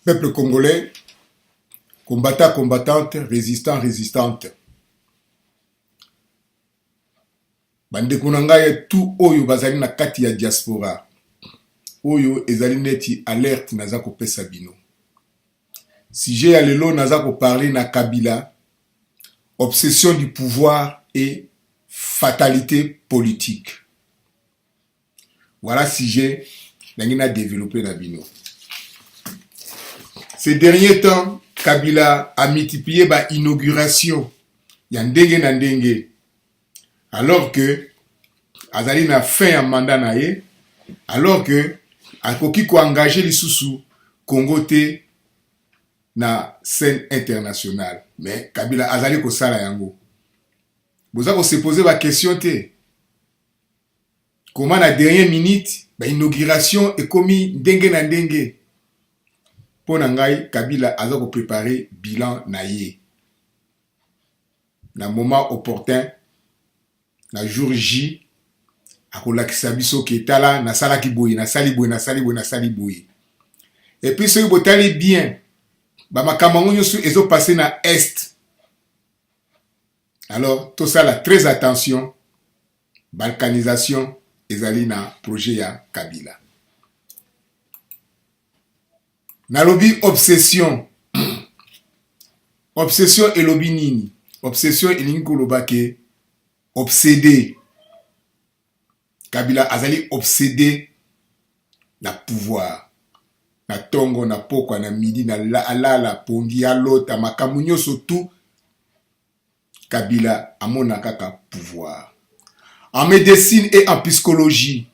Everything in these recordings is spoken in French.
Peuple congolais, combattant, combattante, résistant, résistante. Bandeko na ngai tout oyo bazali na kati ya diaspora. Oyo ezali neti alerte naza kopesa bino. Sujet ya lelo naza parler na Kabila, obsession du pouvoir et fatalité politique. Voilà sujet nangina développé na bino. Ces derniers temps, Kabila a multiplié ba inauguration ya ndenge na ndenge. Alors que azali na fin ya mandat na ye, alors que akoki ko engager lisusu Congo te na scène internationale. Mais Kabila azali ko sala yango. Boza ko se poser ba question te. Comment na dernière minute ba inauguration ekomi ndenge na ndenge. Pona ngai Kabila aza ko préparer bilan na ye. Na moment opportun, na jour J, akolakisa biso ke tala na sala ki boye, na sali boye, na sali boye, na sali boye. Et puis ce botali bien, ba makambo nyonso ezo passer na est. Alors tout ça là très attention, balkanisation ezali na projet ya Kabila. Na lobby obsession. Obsession et lobby nini. Obsession elingi koloba ke obsédé. Kabila azali obsédé na pouvoir. Na tongo, na poko, na midi, na alala, pongi, alota, makambo nyonso tout. Kabila amona kaka pouvoir. En médecine et en psychologie,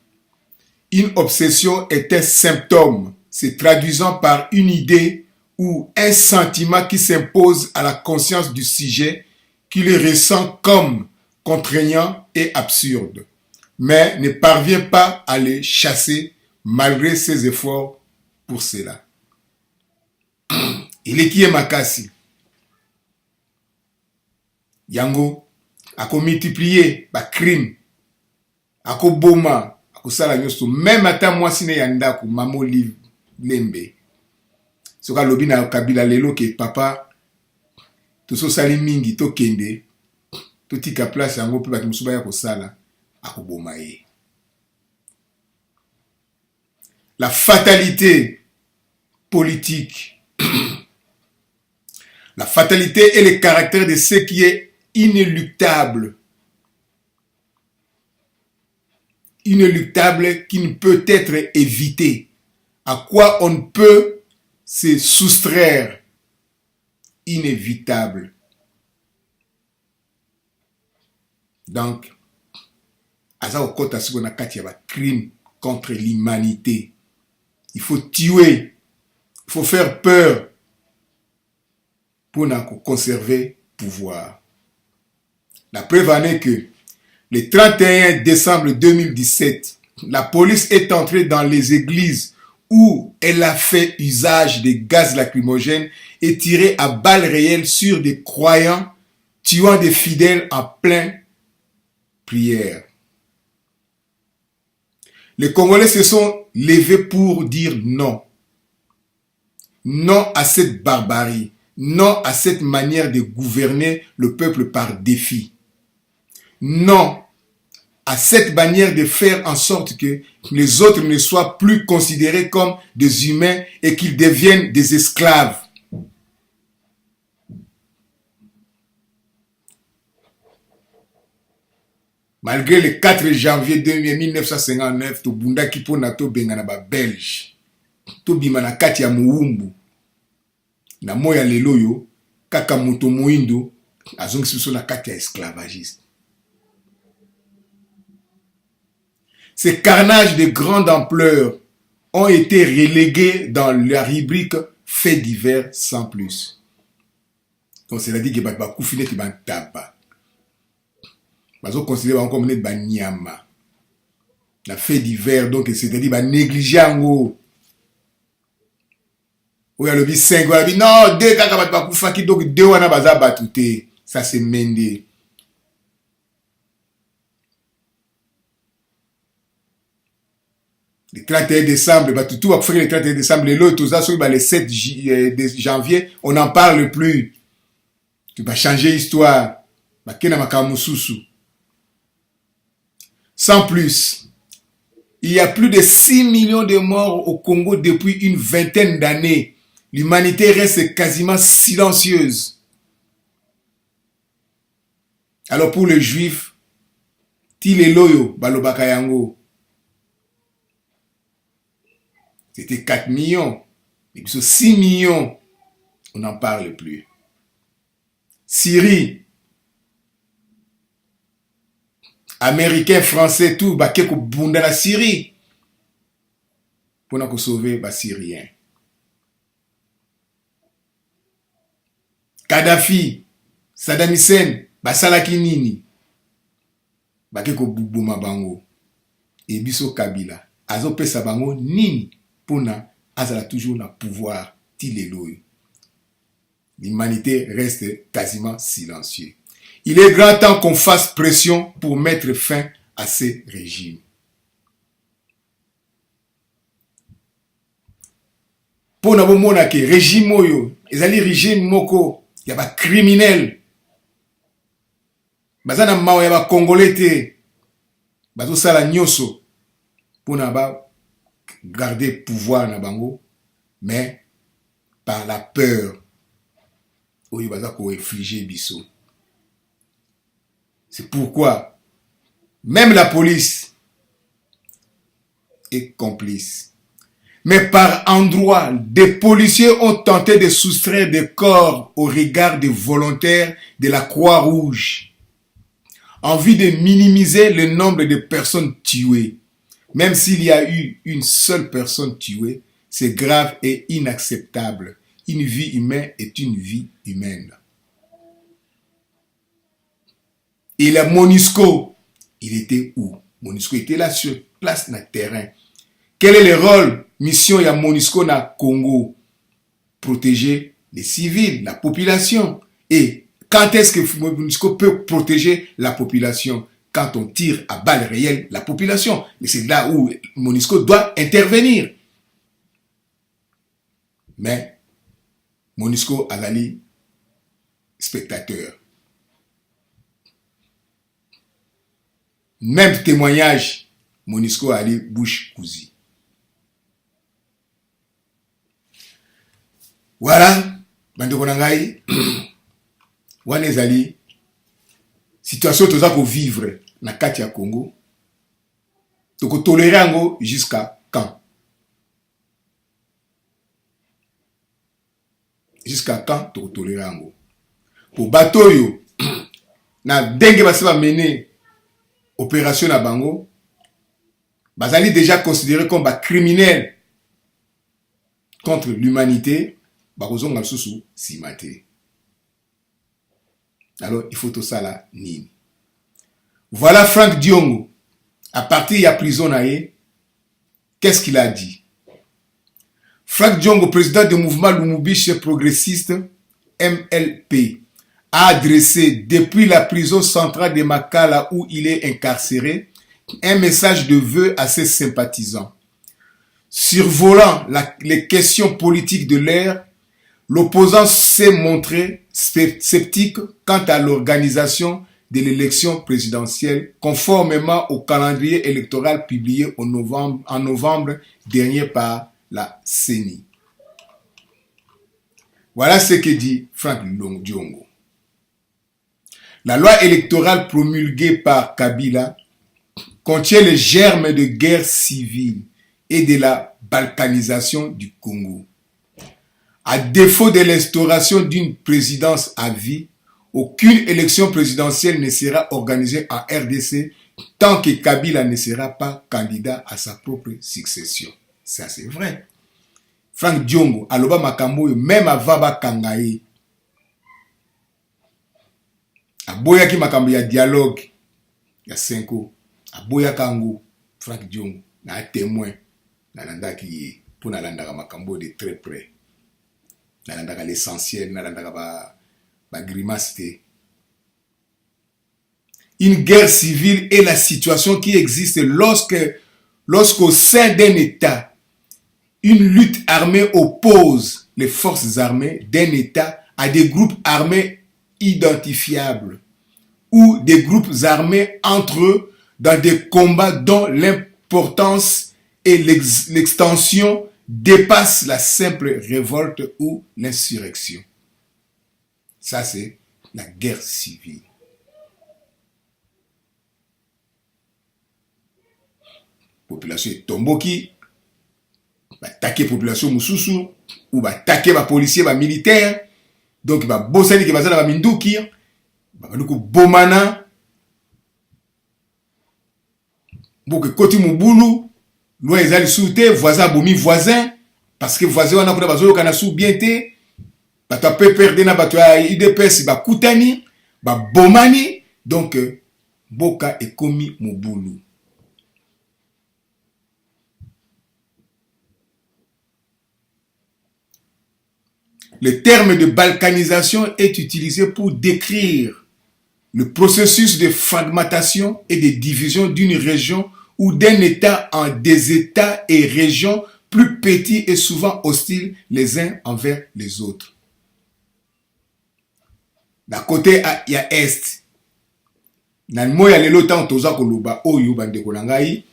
une obsession est un symptôme se traduisant par une idée ou un sentiment qui s'impose à la conscience du sujet qui le ressent comme contraignant et absurde, mais ne parvient pas à les chasser malgré ses efforts pour cela. Il est qui est makasi. Yango, ako multiplier ba crime, ako boma, ako sala nyoso, même ata mwasi ne yandako, mamo lembe. Soka lobi na Kabila lelo ke papa, to so sali mingi, to kende, to tika place yango pe bati musuba ya kosala, ako boma ye. La fatalité politique. La fatalité est le caractère de ce qui est inéluctable. Inéluctable qui ne peut être évité. À quoi on ne peut se soustraire. Inévitable. Donc, aza okota siko na kati ya ba crime contre l'humanité. Il faut tuer, il faut faire peur pour conserver pouvoir. La preuve en est que le 31 décembre 2017, la police est entrée dans les églises où elle a fait usage de gaz lacrymogènes et tiré à balles réelles sur des croyants, tuant des fidèles en pleine prière. Les Congolais se sont levés pour dire non. Non à cette barbarie. Non à cette manière de gouverner le peuple par défi. Non à cette manière de faire en sorte que les autres ne soient plus considérés comme des humains et qu'ils deviennent des esclaves. Malgré le 4 janvier 1959, to bunda kipo na to benga na ba Belge. To bima na kati ya muumbu. Na moya lelo yo, kaka moto moindo, azongisi biso na kati ya esclavagiste. Ces carnages de grande ampleur ont été relégués dans la rubrique faits divers sans plus. Donc c'est-à-dire que ba koufine ki ban taba. Bazo considérer comme net ba nyama. La fait divers donc c'est-à-dire ba négliger yango. Ou ya lobi 5 ou ya lobi non 2 kaka ba kufa ki donc 2 wana baza batute. Ça c'est mende. Le 31 décembre, tout va faire le 31 décembre, le 7 janvier, on n'en parle plus. Tu vas changer l'histoire. Sans plus, il y a plus de 6 millions de morts au Congo depuis une vingtaine d'années. L'humanité reste quasiment silencieuse. Alors pour les Juifs, Tileloyo, Balobaka Yango, c'était 4 millions. Et puis 6 millions, on n'en parle plus. Syrie, Américains, Français, tout, Bakeko Bunda la Syrie. Pour nous sauver les Syriens. Kadhafi, Saddam Hussein, Basalaki Nini. Bakeko Bubuma Bango. Et Biso Kabila. Azo pesa bango nini. Pona azala toujours le pouvoir. Tileloy. L'humanité reste quasiment silencieuse. Il est grand temps qu'on fasse pression pour mettre fin à ces régimes. Pour nous montrer que régime moyo, ezali régime moko, y a pas criminel. Bazana mao ya ba congolais te. Bazo sala nyoso pour na ba garder pouvoir na bango, mais par la peur. Oyo baza ko infliger biso. C'est pourquoi même la police est complice. Mais par endroits, des policiers ont tenté de soustraire des corps au regard des volontaires de la Croix-Rouge, en vue de minimiser le nombre de personnes tuées. Même s'il y a eu une seule personne tuée, c'est grave et inacceptable. Une vie humaine est une vie humaine. Et la MONUSCO, il était où? MONUSCO était là sur place dans le terrain. Quel est le rôle, mission de MONUSCO dans le Congo? Protéger les civils, la population. Et quand est-ce que MONUSCO peut protéger la population? Quand on tire à balles réelles la population. Et c'est là où MONUSCO doit intervenir. Mais MONUSCO a l'ali spectateur. Même témoignage, MONUSCO a allé bouche cousue. Voilà, bandeko nangai, wana ezali situation toza ko vivre na kati ya Congo. Toko tolérer yango jusqu'à quand? Jusqu'à quand toko tolérer yango? Pour bateau yo na dengue basi ba mener opération na bango, bazali déjà considéré comme criminel contre l'humanité, bakozonga susu simate. Alors il faut tout ça là nini. Voilà Frank Diongo, à partir de la prison naé, qu'est-ce qu'il a dit? Frank Diongo, président du mouvement Lumubishe progressiste MLP, a adressé depuis la prison centrale de Makala où il est incarcéré un message de vœux à ses sympathisants. Survolant les questions politiques de l'ère, l'opposant s'est montré sceptique quant à l'organisation de l'élection présidentielle conformément au calendrier électoral publié en novembre dernier par la CENI. Voilà ce que dit Frank Diongo. La loi électorale promulguée par Kabila contient les germes de guerre civile et de la balkanisation du Congo. À défaut de l'instauration d'une présidence à vie, aucune élection présidentielle ne sera organisée en RDC tant que Kabila ne sera pas candidat à sa propre succession. Ça c'est vrai. Frank Diongo, aloba makambo même avant Bakangaye, aboya ki makambo ya dialogue ya Senko, aboya kango Frank Diongo na témoin na landaki ye pour na landaka makambo de très près. Na landaka l'essentiel, na landaka ba grimace te. Une guerre civile est la situation qui existe lorsque lorsqu'au sein d'un État, une lutte armée oppose les forces armées d'un État à des groupes armés identifiables ou des groupes armés entre eux dans des combats dont l'importance et l'extension dépassent la simple révolte ou l'insurrection. Ça, c'est la guerre civile. Population tomboki, attaquer population mususu, ou attaquer les policiers, les militaires, donc ba bosani ki bazana ba minduki, ba baluku bomana, boke koti mubulu, loin ezali soute, voisin bomi voisin, parce que voisin wana kuna bazoyo kana sou bien te, bato ape perdre na bato ya IDPS ba kutani, ba bomani, donc boka ekomi mubulu. Le terme de balkanisation est utilisé pour décrire le processus de fragmentation et de division d'une région ou d'un État en des États et régions plus petits et souvent hostiles les uns envers les autres. D'un côté, il y a Est. Dans le moyen lelo temps toza koloba oyo bandeko nangai.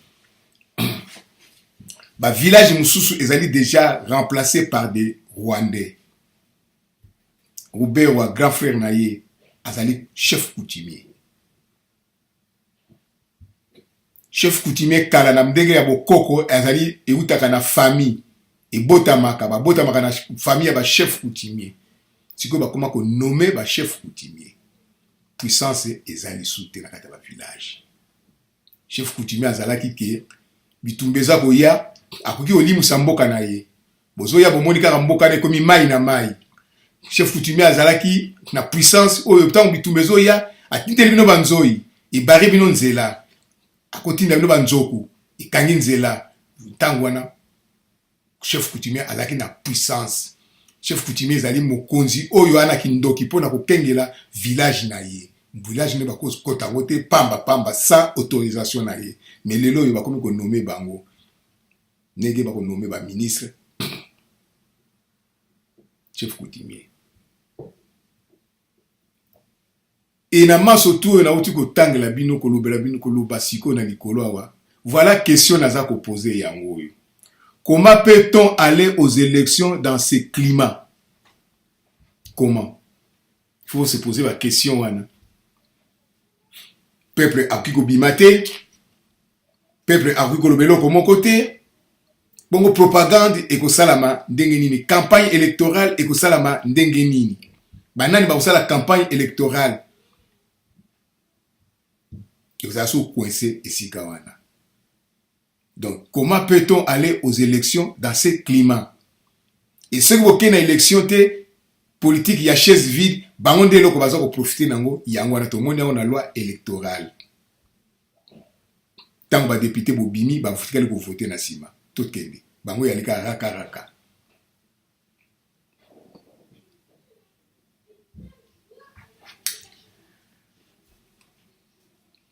Ba village mususu ezali déjà remplacé par des Rwandais. Robert wa grand frère naye azali chef coutumier. Chef coutumier kala na mdenge ya bokoko azali eutaka na famille et botamaka na famille ya ba chef coutumier. Siko ba koma ko nommer ba chef coutumier. Puissance ezali soute na kata ba village. Chef coutumier azalaki ke bitumbeza koya akoki olimu samboka na ye. Bozoya bomonika mboka ne komi mai na mai. Chef coutumier azalaki na puissance oyo tant bitumbezo ya atinteli bino banzoi ibari bino nzela akotinda bino banzoku ikangi nzela tangwana chef coutumier azalaki na puissance. Chef coutumier ezali mokonzi oyo ana kindoki pona kokengela village na ye. Village ne bako kota ngote pamba sans autorisation na ye. Mais lelo yo bakomi ko nommer bango. Nege bako nommer ba ministre. Chef coutumier. Et na maso tout na uti ko tangela bino ko lobela bino ko lobasiko na likolo awa. Voilà question naza ko poser yango yo. Comment peut-on aller aux élections dans ces climats? Comment? Il faut se poser la question wana. Peuple akiko bimate, peuple akiko lobelo komo côté. Bongo propagande eko salama ndenge nini, campagne électorale eko salama ndenge nini. Banani ba usala campagne électorale. Vous avez coincé ici kawana. Donc, comment peut-on aller aux élections dans ces climats? Et ce que vous avez une élection politique, il y a chaise vide, bango de loko baza ko profiter nango, yango na to monde on a loi électorale. Tant ba député bo bimi, ba futikali ko voter na sima. Tout kende. Bango ya lika raka.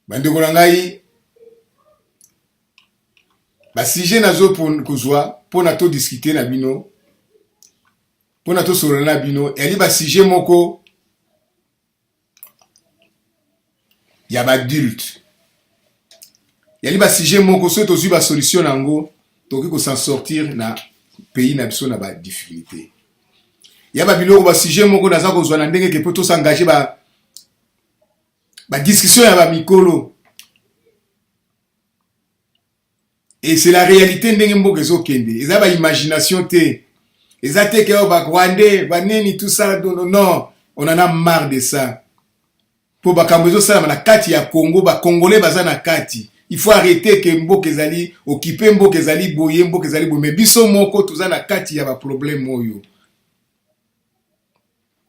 Bandeko nangai ba sujet nazo pour kozwa pour na to discuter na bino pour na to solo na bino eli ba sujet moko ya ba adulte eli ba sujet moko so to zu ba solution nango to ki ko s'en sortir na pays na biso na ba difficulté ya ba biloko ba sujet moko naza kozwa na ndenge ke poto s'engager ba discussion ya ba mikolo. Et c'est la réalité ndenge mboka ezokende. Eza ba imagination te. Eza te ke ba Rwandais, ba neni tout ça non, on en a marre de ça. Po ba kambezo sala na kati ya Congo, ba Congolais baza na kati. Il faut arrêter que mboka ezali occuper mboka ezali boye mboka ezali boye. Mais biso moko tuza na kati ya ba problème oyo.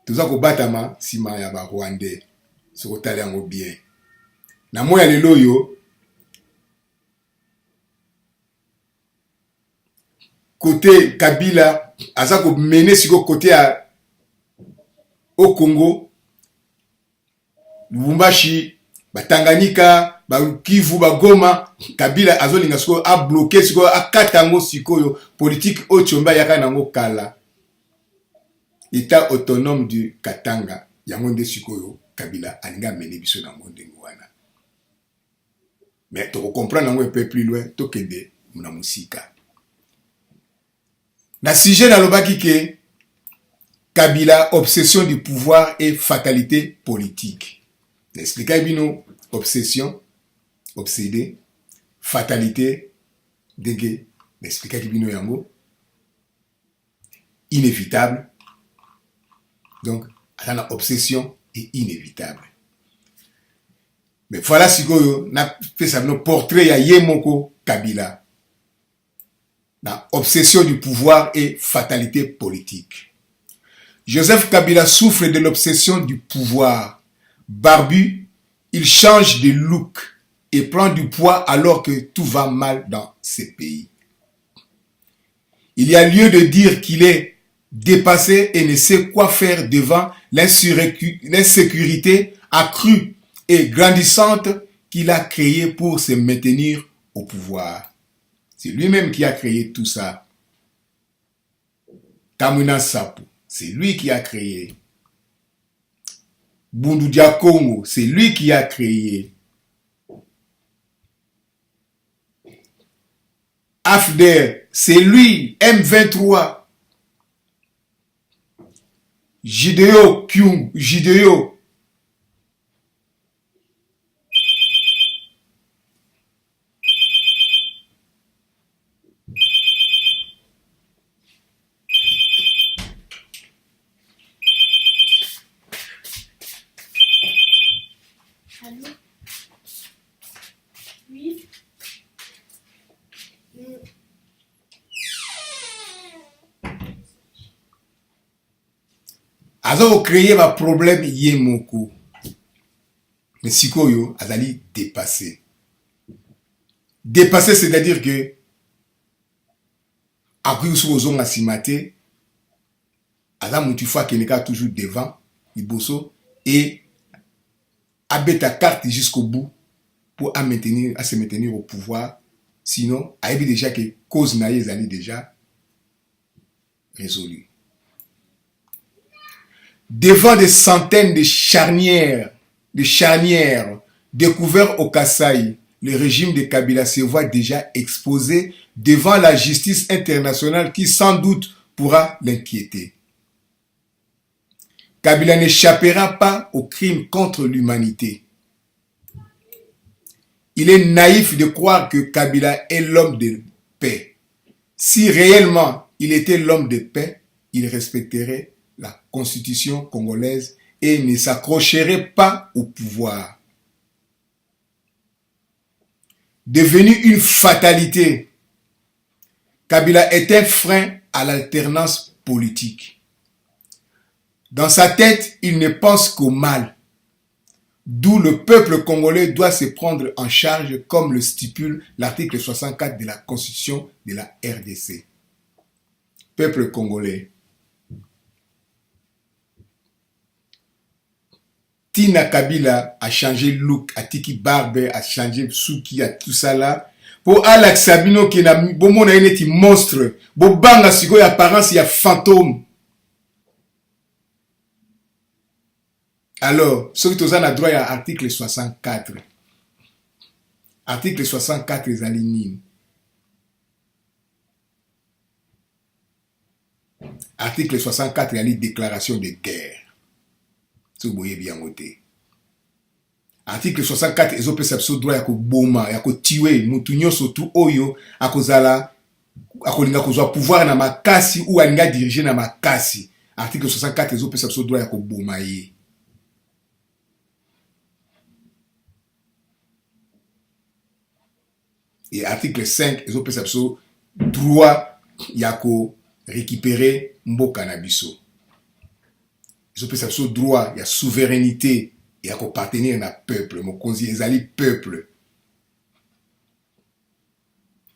Tuza ko batama sima ya ba Rwandais. Soko tali yango bien. Na moya lelo yo côté Kabila aza ko mener siko côté au Congo Lubumbashi, Tanganyika, Kivu Goma Kabila azolinga siko a bloqué siko a katango sikoyo politique ochomba yaka nango kala État autonome du Katanga yango nde sikoyo Kabila alinga mene biso nango ndenge wana. Mais to comprendre nango un peu plus loin to kende muna musika. Na sujet na lobaki ke Kabila obsession du pouvoir et fatalité politique. N'expliquez bino obsession obsédé, fatalité, dégué, n'expliquez bino yango, inévitable. Donc, la obsession est inévitable. Mais voilà si vous avez fait un portrait ya Yemoko Kabila. La obsession du pouvoir et fatalité politique. Joseph Kabila souffre de l'obsession du pouvoir. Barbu, il change de look et prend du poids alors que tout va mal dans ce pays. Il y a lieu de dire qu'il est dépassé et ne sait quoi faire devant l'insécurité accrue et grandissante qu'il a créée pour se maintenir au pouvoir. C'est lui-même qui a créé tout ça. Kamuna Sapu, c'est lui qui a créé. Bundu Dia Congo, c'est lui qui a créé. AFDER, c'est lui, M23. Jideo Kyung, Jideo. Allô? Oui. Azo créé un problème Yemoko. Mais sikoyo azali dépassé. Dépassé, c'est-à-dire que après sous ozonga simate, aza mutufa keneka toujours devant liboso et abeta carte jusqu'au bout pour à se maintenir au pouvoir. Sinon, a déjà que cause naïe zali déjà résolue. Devant des centaines de charnières découvertes au Kasaï, le régime de Kabila se voit déjà exposé devant la justice internationale qui sans doute pourra l'inquiéter. Kabila n'échappera pas aux crimes contre l'humanité. Il est naïf de croire que Kabila est l'homme de paix. Si réellement il était l'homme de paix, il respecterait la constitution congolaise et ne s'accrocherait pas au pouvoir. Devenu une fatalité, Kabila est un frein à l'alternance politique. Dans sa tête, il ne pense qu'au mal, d'où le peuple congolais doit se prendre en charge comme le stipule l'article 64 de la Constitution de la RDC. Peuple congolais, Tina Kabila a changé look, a tiki barbe, a changé souki, a tout ça là. Pour Alex Sabino qui n'a bon mon un monstre, bon banga siko y apparence y a fantôme. Alors, ce qui a droit à l'article 64. Article 64 les alignés. Article 64 il y a une déclaration de guerre. Si vous voyez bien côté. Article 64 ils ont perception droit ya ko boma ya ko tiwe mutu nyonso tu oyo akozala akolinga kozwa pouvoir na makasi ou alinga diriger na makasi. Article 64 ils ont perception droit ya ko boma ye. Et article 5 ils ont perception droit ya ko récupérer mboka na biso. Ils ont perception droit, il y a souveraineté, il y a appartenir à un peuple, mon conseiller, ils allaient peuple.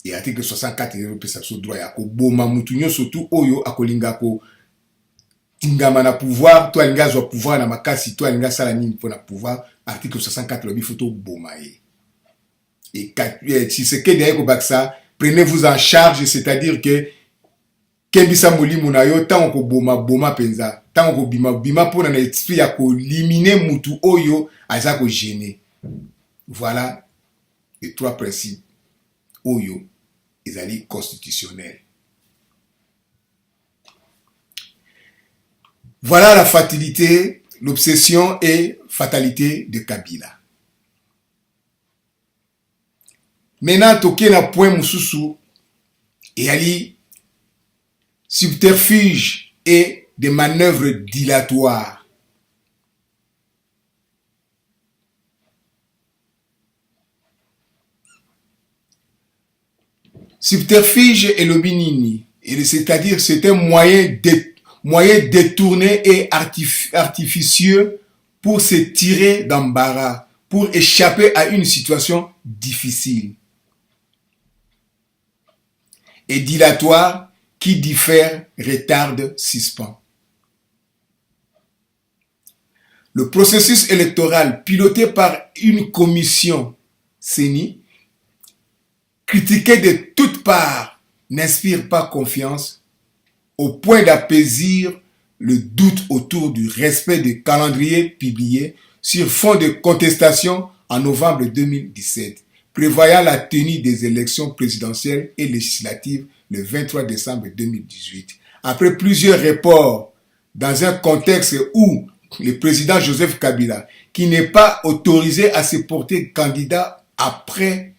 Et article 64, ils ont perception droit, il y a boma mutunyo surtout oyo akolinga ko tingama na pouvoir, toi linga zo pouvoir na makasi, toi linga sala nini pour na pouvoir. Article 64 le photo bomaye. Et Tshisekedi aye kobakisa, prenez-vous en charge, c'est-à-dire que Kebisa Molimo na yo tant ko boma penza, tant ko bima pour na esprit ya ko liminer mutu oyo aza ko gêner. Voilà les 3 principes oyo ezali constitutionnels. Voilà la fatalité, l'obsession et fatalité de Kabila. Maintenant, toke na point mususu et ali subterfuge et des manœuvres dilatoires. Subterfuge et le binini, c'est-à-dire c'est un moyen détourné et artificieux pour se tirer d'embarras, pour échapper à une situation difficile. Et dilatoire, qui diffère, retarde, suspend. Le processus électoral piloté par une commission CENI, critiqué de toutes parts, n'inspire pas confiance au point d'apaiser le doute autour du respect des calendriers publiés sur fond de contestation en novembre 2017, prévoyant la tenue des élections présidentielles et législatives le 23 décembre 2018. Après plusieurs reports dans un contexte où le président Joseph Kabila, qui n'est pas autorisé à se porter candidat après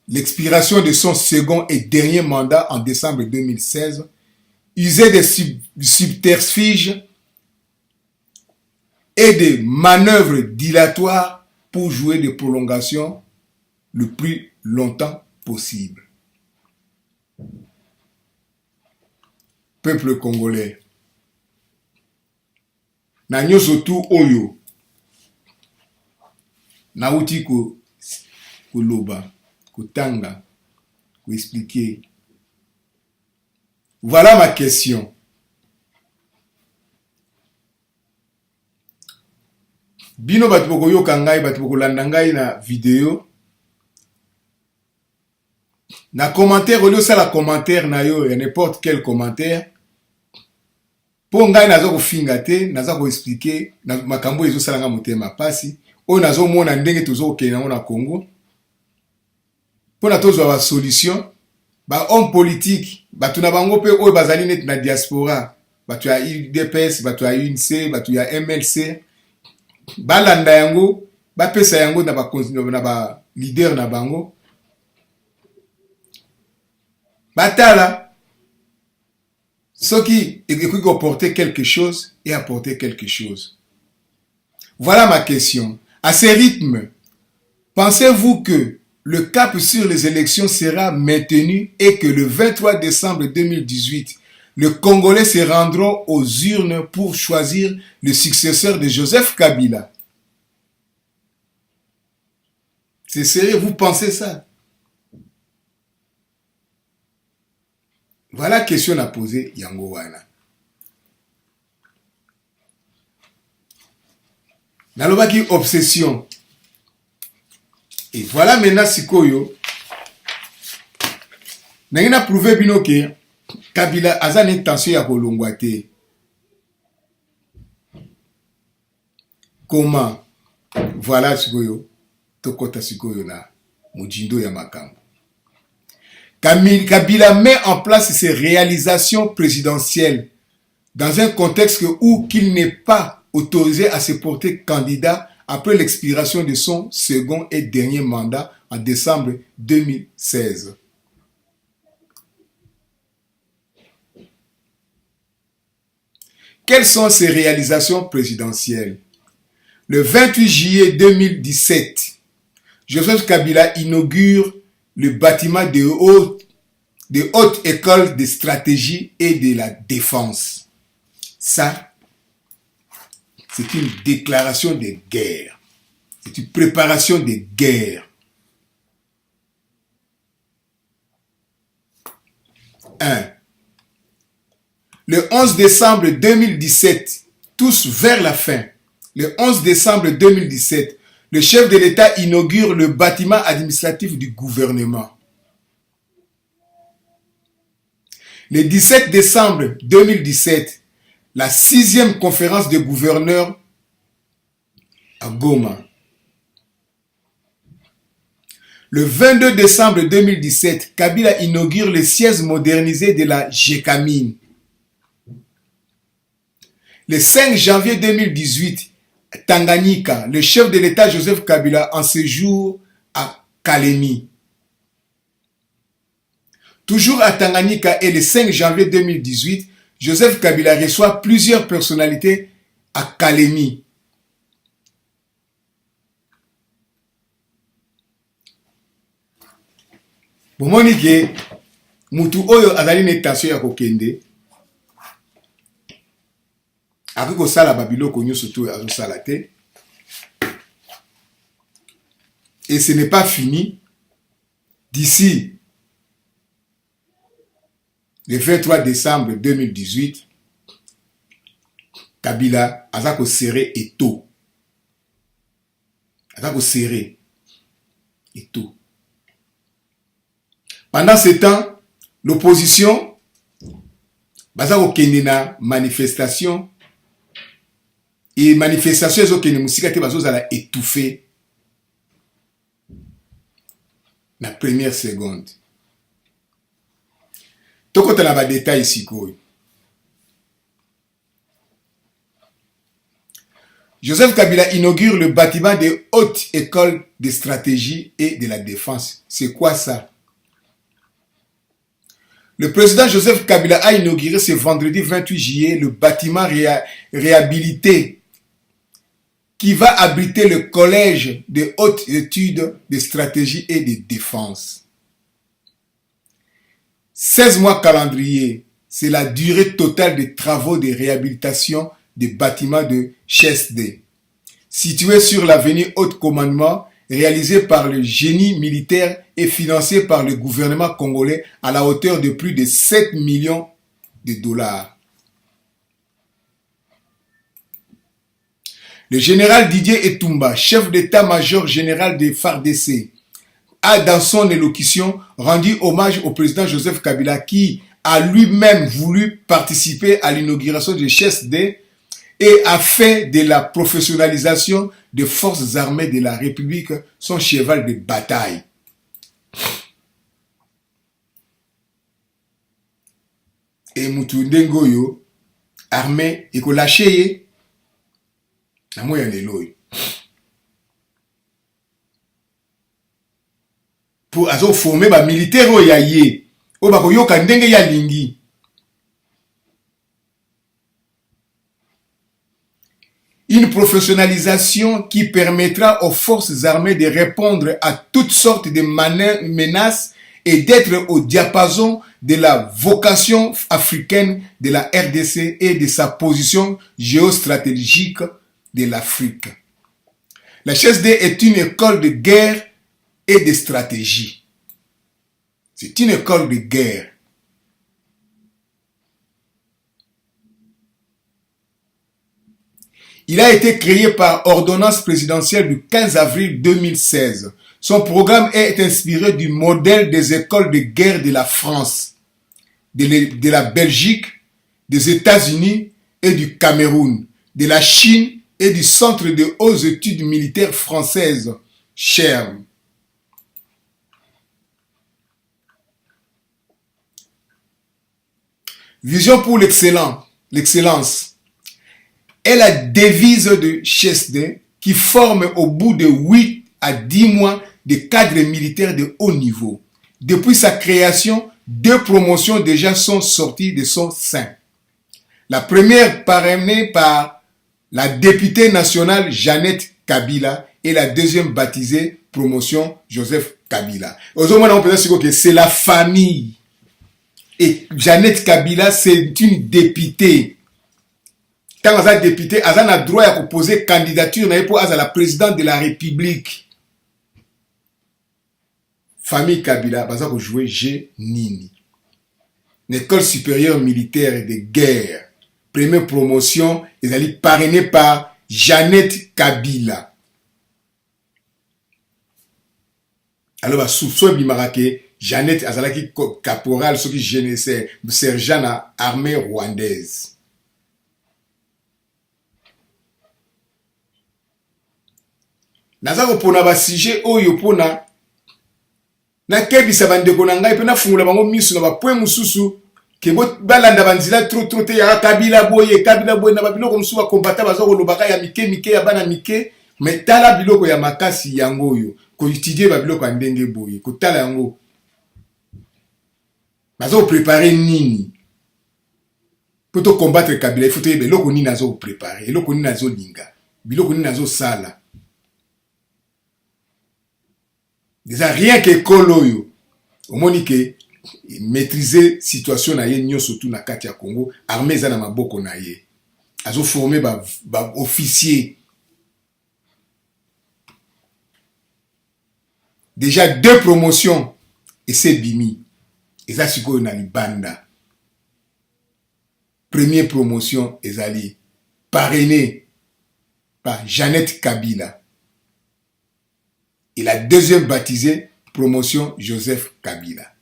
l'expiration de son second et dernier mandat en décembre 2016, usait des subterfuges et des manœuvres dilatoires pour jouer des prolongations le plus longtemps possible. Peuple congolais, na nyoso tu oyo nauti koloba, kotanga, expliquer. Voilà ma question. Bino batu boko yoka ngai, batu boko landa ngai na video. Na commentaire, au lieu ça la commentaire na yo, n'importe quel commentaire. Po ngai nazo ko fingate, nazo ko expliquer, na makambo ezo salanga motema pasi. O nazo mona ndenge tozo okena na Congo. Po na tozo wa solution. Ba homme politique, batu na bango pe oyo bazali net na diaspora, batu ya UDPS, batu ya UNC, batu ya MLC, balanda yango, ba pesa yango na ba leader na bango. Batala, ceux qui ont porté quelque chose et apporter quelque chose. Voilà ma question. À ce rythme, pensez-vous que le cap sur les élections sera maintenu et que le 23 décembre 2018, les Congolais se rendront aux urnes pour choisir le successeur de Joseph Kabila? C'est sérieux, vous pensez ça? Voilà la question à poser, Yango Wana. Nalobaki obsession. Et voilà maintenant Sikoyo. N'a prouvé bino que Kabila a une intention ya kolongwate. Comment? Voilà Sikoyo. Tokota Sikoyo na mujindo ya makambo. Kabila met en place ses réalisations présidentielles dans un contexte où qu'il n'est pas autorisé à se porter candidat après l'expiration de son second et dernier mandat en décembre 2016. Quelles sont ces réalisations présidentielles? Le 28 juillet 2017, Joseph Kabila inaugure le bâtiment de haute école de stratégie et de la défense. Ça, c'est une déclaration de guerre. C'est une préparation de guerre. 1. Le 11 décembre 2017, tous vers la fin, le 11 décembre 2017, le chef de l'État inaugure le bâtiment administratif du gouvernement. Le 17 décembre 2017, la 6e conférence des gouverneurs à Goma. Le 22 décembre 2017, Kabila inaugure le siège modernisé de la GECAMIN. Le 5 janvier 2018, Tanganyika, le chef de l'État Joseph Kabila en séjour à Kalemi. Toujours à Tanganyika et le 5 janvier 2018, Joseph Kabila reçoit plusieurs personnalités à Kalemi. Bomoni ke mutu oyo azali ne tension ya kokende ako sala babiloko nyonso to azo sala te. Et ce n'est pas fini. D'ici le 23 décembre 2018, Kabila azako serré et tout. Azako serré et tout. Pendant ce temps, l'opposition bazako kende na manifestation et manifestation ezo kende musika te bazo zala étouffé na première seconde. Tokota na ba détail ici koy. Joseph Kabila inaugure le bâtiment de haute école de stratégie et de la défense. C'est quoi ça? Le président Joseph Kabila a inauguré ce vendredi 28 juillet le bâtiment réhabilité qui va abriter le collège de hautes études de stratégie et de défense. 16 mois calendrier, c'est la durée totale des travaux de réhabilitation des bâtiments de CHSD, situé sur l'avenue Haute Commandement, réalisé par le génie militaire et financé par le gouvernement congolais à la hauteur de plus de 7 millions de dollars. Le général Didier Etumba, chef d'état-major général des FARDC, a dans son élocution rendu hommage au président Joseph Kabila qui a lui-même voulu participer à l'inauguration de CHSD et a fait de la professionnalisation des forces armées de la République son cheval de bataille. Et Mutunde Ngoyo, armée, il a lâché. Na moya leloy. Pour azo former ba militaire o ya ye. O ba ko yoka ndenge ya lingi. Une professionnalisation qui permettra aux forces armées de répondre à toutes sortes de menaces et d'être au diapason de la vocation africaine de la RDC et de sa position géostratégique de l'Afrique. La CHSD est une école de guerre et de stratégie. C'est une école de guerre. Il a été créé par ordonnance présidentielle du 15 avril 2016. Son programme est inspiré du modèle des écoles de guerre de la France, de la Belgique, des États-Unis et du Cameroun, de la Chine et du Centre de hautes études militaires françaises, CHERM. Vision pour l'excellence est la devise de CHSD qui forme au bout de 8 à 10 mois des cadres militaires de haut niveau. Depuis sa création, 2 promotions déjà sont sorties de son sein. La première parrainée par la députée nationale Jeannette Kabila et la deuxième baptisée promotion Joseph Kabila. Aujourd'hui, on peut dire que c'est la famille. Et Jeannette Kabila, c'est une députée. Quand elle est députée, elle a le droit de poser candidature pour être la présidente de la République. Famille Kabila, elle a joué G-Nini. L'école supérieure militaire de guerre. Première promotion, ils allaient parrainée par Jeannette Kabila. alors basoupçon ebimaka ke Jeannette azalaki caporal soki sergent na armée rwandaise. Naza kopona ba sujet oyo pona nakebisa bandeko na ngai pe nafungula bango miso na bapoint mosusu ke balanda banzela trop te ya Kabila boye na babiloko mosusu bakombata baza kolobaka ya mike ya bana mike, mais tala biloko ya makasi yango oyo koétudier babiloko ya ndenge boye kotala yango baza koprepare nini po tokombattre Kabila. Il faut toyeba eloko nini azo koprepare, eloko nini azolinga, biloko nini azosala. Déjà rien que ekolo oyo omoni ke maîtriser situation na ye nyonso tout na kati ya Congo, armée eza na maboko na ye, azo former ba officier. Déjà 2 promotions et c'est bimi eza sikoyo na libanda. Première promotion ezali parrainé par Jeannette Kabila. Et la deuxième baptisée, promotion Joseph Kabila.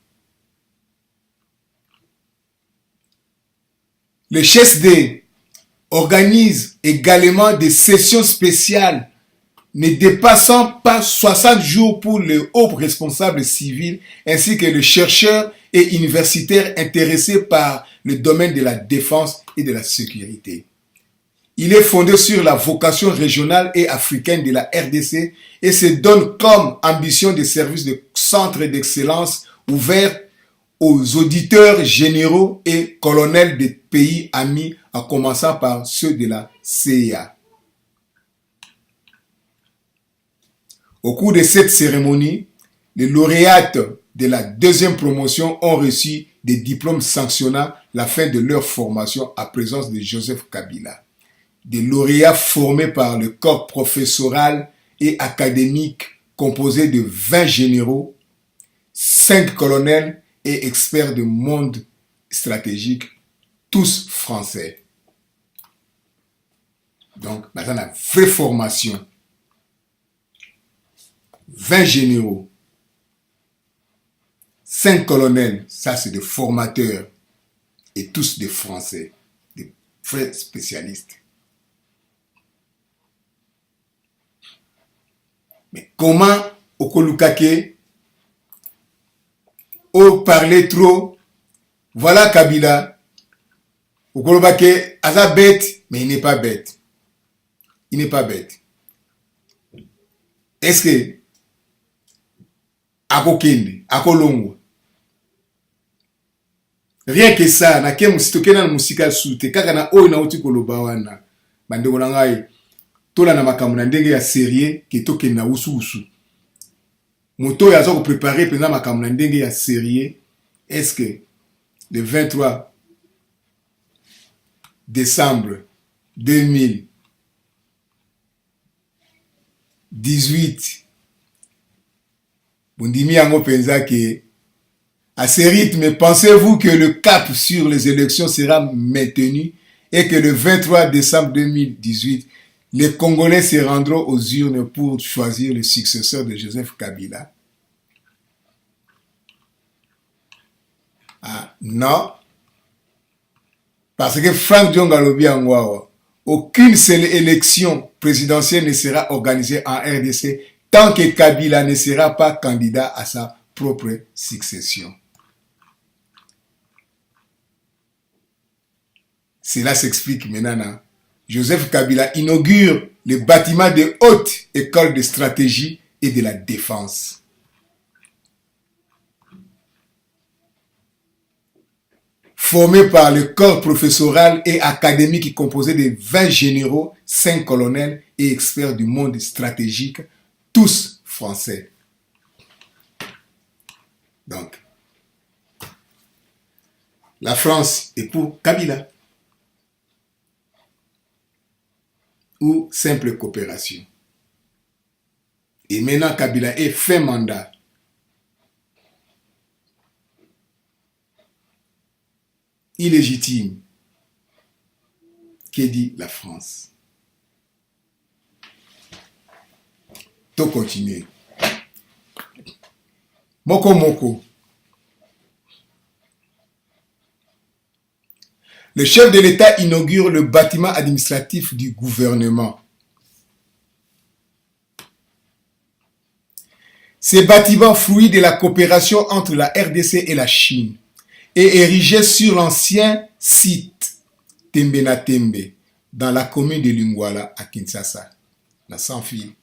Le CHSD organise également des sessions spéciales ne dépassant pas 60 jours pour les hauts responsables civils ainsi que les chercheurs et universitaires intéressés par le domaine de la défense et de la sécurité. Il est fondé sur la vocation régionale et africaine de la RDC et se donne comme ambition des services de centres d'excellence ouverts aux auditeurs généraux et colonels des pays amis, en commençant par ceux de la CIA. Au cours de cette cérémonie, les lauréates de la deuxième promotion ont reçu des diplômes sanctionnant la fin de leur formation à présence de Joseph Kabila. Des lauréats formés par le corps professoral et académique composé de 20 généraux, 5 colonels et experts de monde stratégique, tous français. Donc, dans la vraie formation, 20 généraux, 5 colonels, ça c'est des formateurs et tous des Français, des vrais spécialistes. Mais comment Okolukake o parler trop, voilà Kabila, Okolubake aza bête, mais il n'est pas bête. Il n'est pas bête. Est-ce que Akokende, Akolongo, rien que ça, na ke musitoke na musika sute, kaka na oyo na uti koloba wana, bandeko na ngai, tola na makambo na ndenge ya sérieux ke toke na usu. Moto ya zo préparer pendant makambo na ndenge ya sérieux. Est-ce que le 23 décembre 2018 Bundimi yango penza ke à ce rythme, pensez-vous que le cap sur les élections sera maintenu et que le 23 décembre 2018, les Congolais se rendront aux urnes pour choisir le successeur de Joseph Kabila? Ah, non. Parce que Frank Diongalobi Angwawa, aucune seule élection présidentielle ne sera organisée en RDC tant que Kabila ne sera pas candidat à sa propre succession. Cela s'explique maintenant. Joseph Kabila inaugure le bâtiment de haute école de stratégie et de la défense. Formé par le corps professoral et académique composé de 20 généraux, 5 colonels et experts du monde stratégique, tous français. Donc, la France est pour Kabila. Ou simple coopération. Et maintenant, Kabila est fin mandat. Illégitime. Que dit la France? Tout continuer. Moko Moko. Le chef de l'État inaugure le bâtiment administratif du gouvernement. Ces bâtiments, fruits de la coopération entre la RDC et la Chine, est érigé sur l'ancien site Tembena Tembe, dans la commune de Lingwala à Kinshasa, la sans-fille.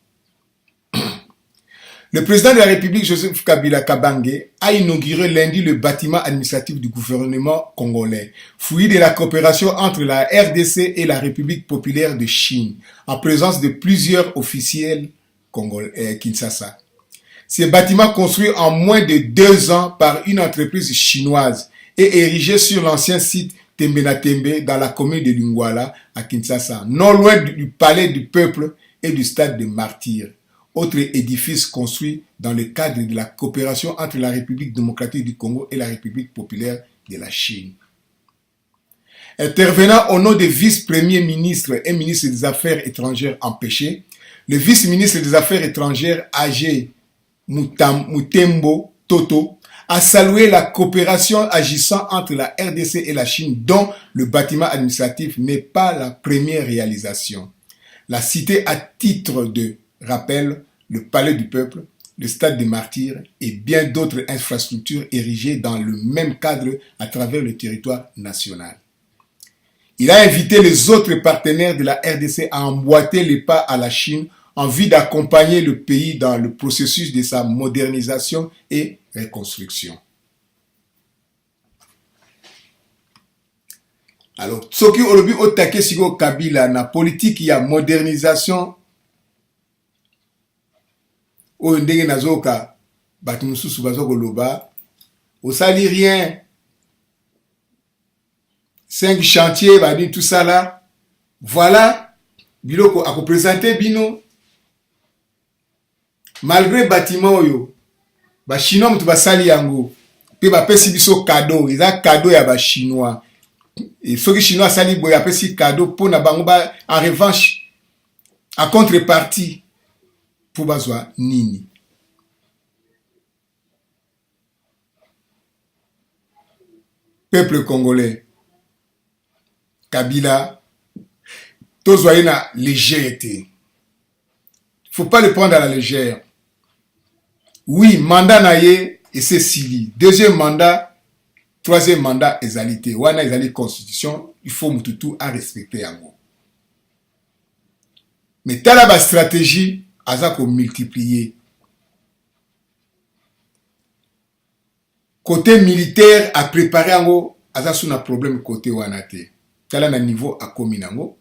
Le président de la République, Joseph Kabila Kabange, a inauguré lundi le bâtiment administratif du gouvernement congolais, fruit de la coopération entre la RDC et la République populaire de Chine, en présence de plusieurs officiels congolais, Kinshasa. Ce bâtiment construit en moins de 2 ans par une entreprise chinoise et érigé sur l'ancien site Tembena Tembe dans la commune de Lingwala à Kinshasa, non loin du palais du peuple et du stade de Martyrs. Autre édifice construit dans le cadre de la coopération entre la République démocratique du Congo et la République populaire de la Chine. Intervenant au nom des vice-premiers ministres et ministres des Affaires étrangères empêchés, le vice-ministre des Affaires étrangères âgé Mutembo Toto a salué la coopération agissant entre la RDC et la Chine, dont le bâtiment administratif n'est pas la première réalisation. La cité à titre de rappel le palais du peuple, le stade des martyrs et bien d'autres infrastructures érigées dans le même cadre à travers le territoire national. Il a invité les autres partenaires de la RDC à emboîter les pas à la Chine en vue d'accompagner le pays dans le processus de sa modernisation et reconstruction. Alors, soki olobi otake siko Kabila na politique ya modernisation oyo ndenge nazoka bato mosusu bazokoloba osali rien 5 chantiers badi tout ça là voilà biloko akopresente bino malgré bâtiment oyo ba chinois mutu basali yango pe bapesi biso cadeau eza cadeau ya ba chinois et soki chinois asali boye apesi cadeau pona bango ba en revanche en contrepartie pour bazwa nini. Peuple congolais, Kabila, tozoye na légèreté. Faut pas le prendre à la légère. Oui, mandat na ye et c'est Sili. Deuxième mandat, troisième mandat ezalité. Wana ezali constitution, il faut mututu à respecter yango. Mais tala ba stratégie aza ko multiplier. Côté militaire a préparé yango aza sous na problème côté wana te. Tala na niveau a komi nango.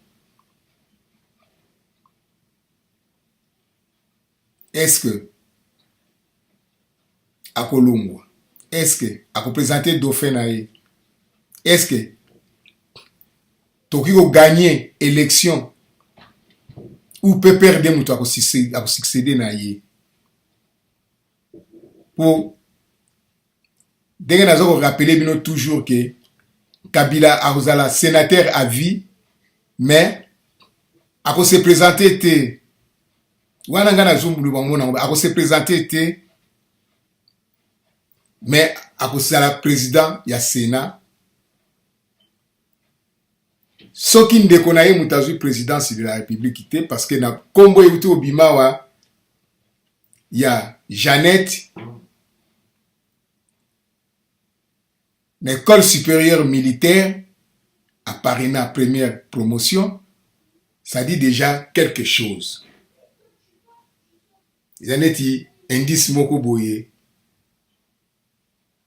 Est-ce que à Kolongwa, est-ce que à présenter dauphin na ye? Est-ce que Tokiko gagner élection ou peut perdre mutu à succéder na ye? Pour dès que nous rappeler bino toujours que Kabila a sénateur à vie, mais à se présenter te wana ngana zumbulu bamona a se présenter te mais à la président ya Sénat soki ndeko na ye mutazu présidence de la République te parce que na kombo yuti obimawa ya Jeannette l'école supérieure militaire à Parina première promotion, ça dit déjà quelque chose. Ils en étaient indice moko boye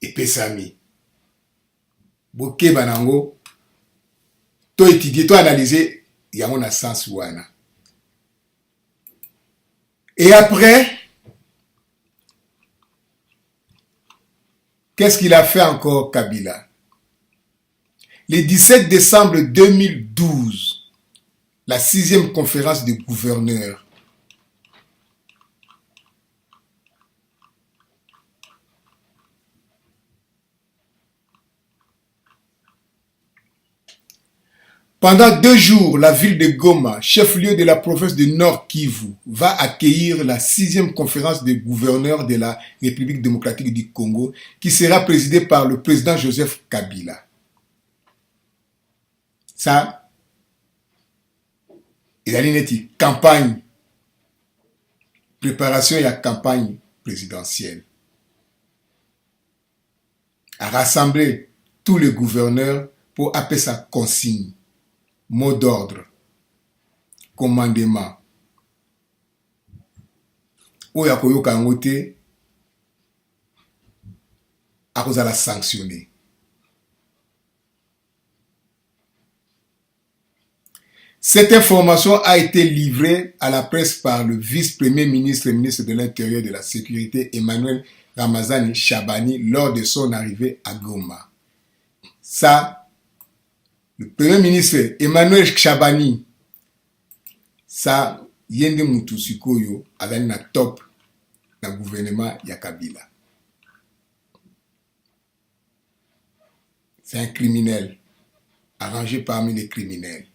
et pesami. Boke banango, to étudier, to analyser, il y a mon sens wana. Et après, qu'est-ce qu'il a fait encore Kabila? Le 17 décembre 2012, la 6e conférence des gouverneurs Pendant 2 jours, la ville de Goma, chef-lieu de la province de Nord Kivu, va accueillir la 6e conférence des gouverneurs de la République démocratique du Congo, qui sera présidée par le président Joseph Kabila. Ça, il a une campagne, préparation et campagne présidentielle. À rassembler tous les gouverneurs pour appeler sa consigne. Mot d'ordre, commandement. Oya koyoka yango te, akozala sanctionné. Cette information a été livrée à la presse par le vice-premier ministre et ministre de l'Intérieur et de la Sécurité Emmanuel Ramazani Chabani lors de son arrivée à Goma. Ça, le premier ministre Emmanuel Chabani, ça, yende mutu sikoyo azali na top na gouvernement ya Kabila. C'est un criminel, arrangé parmi les criminels.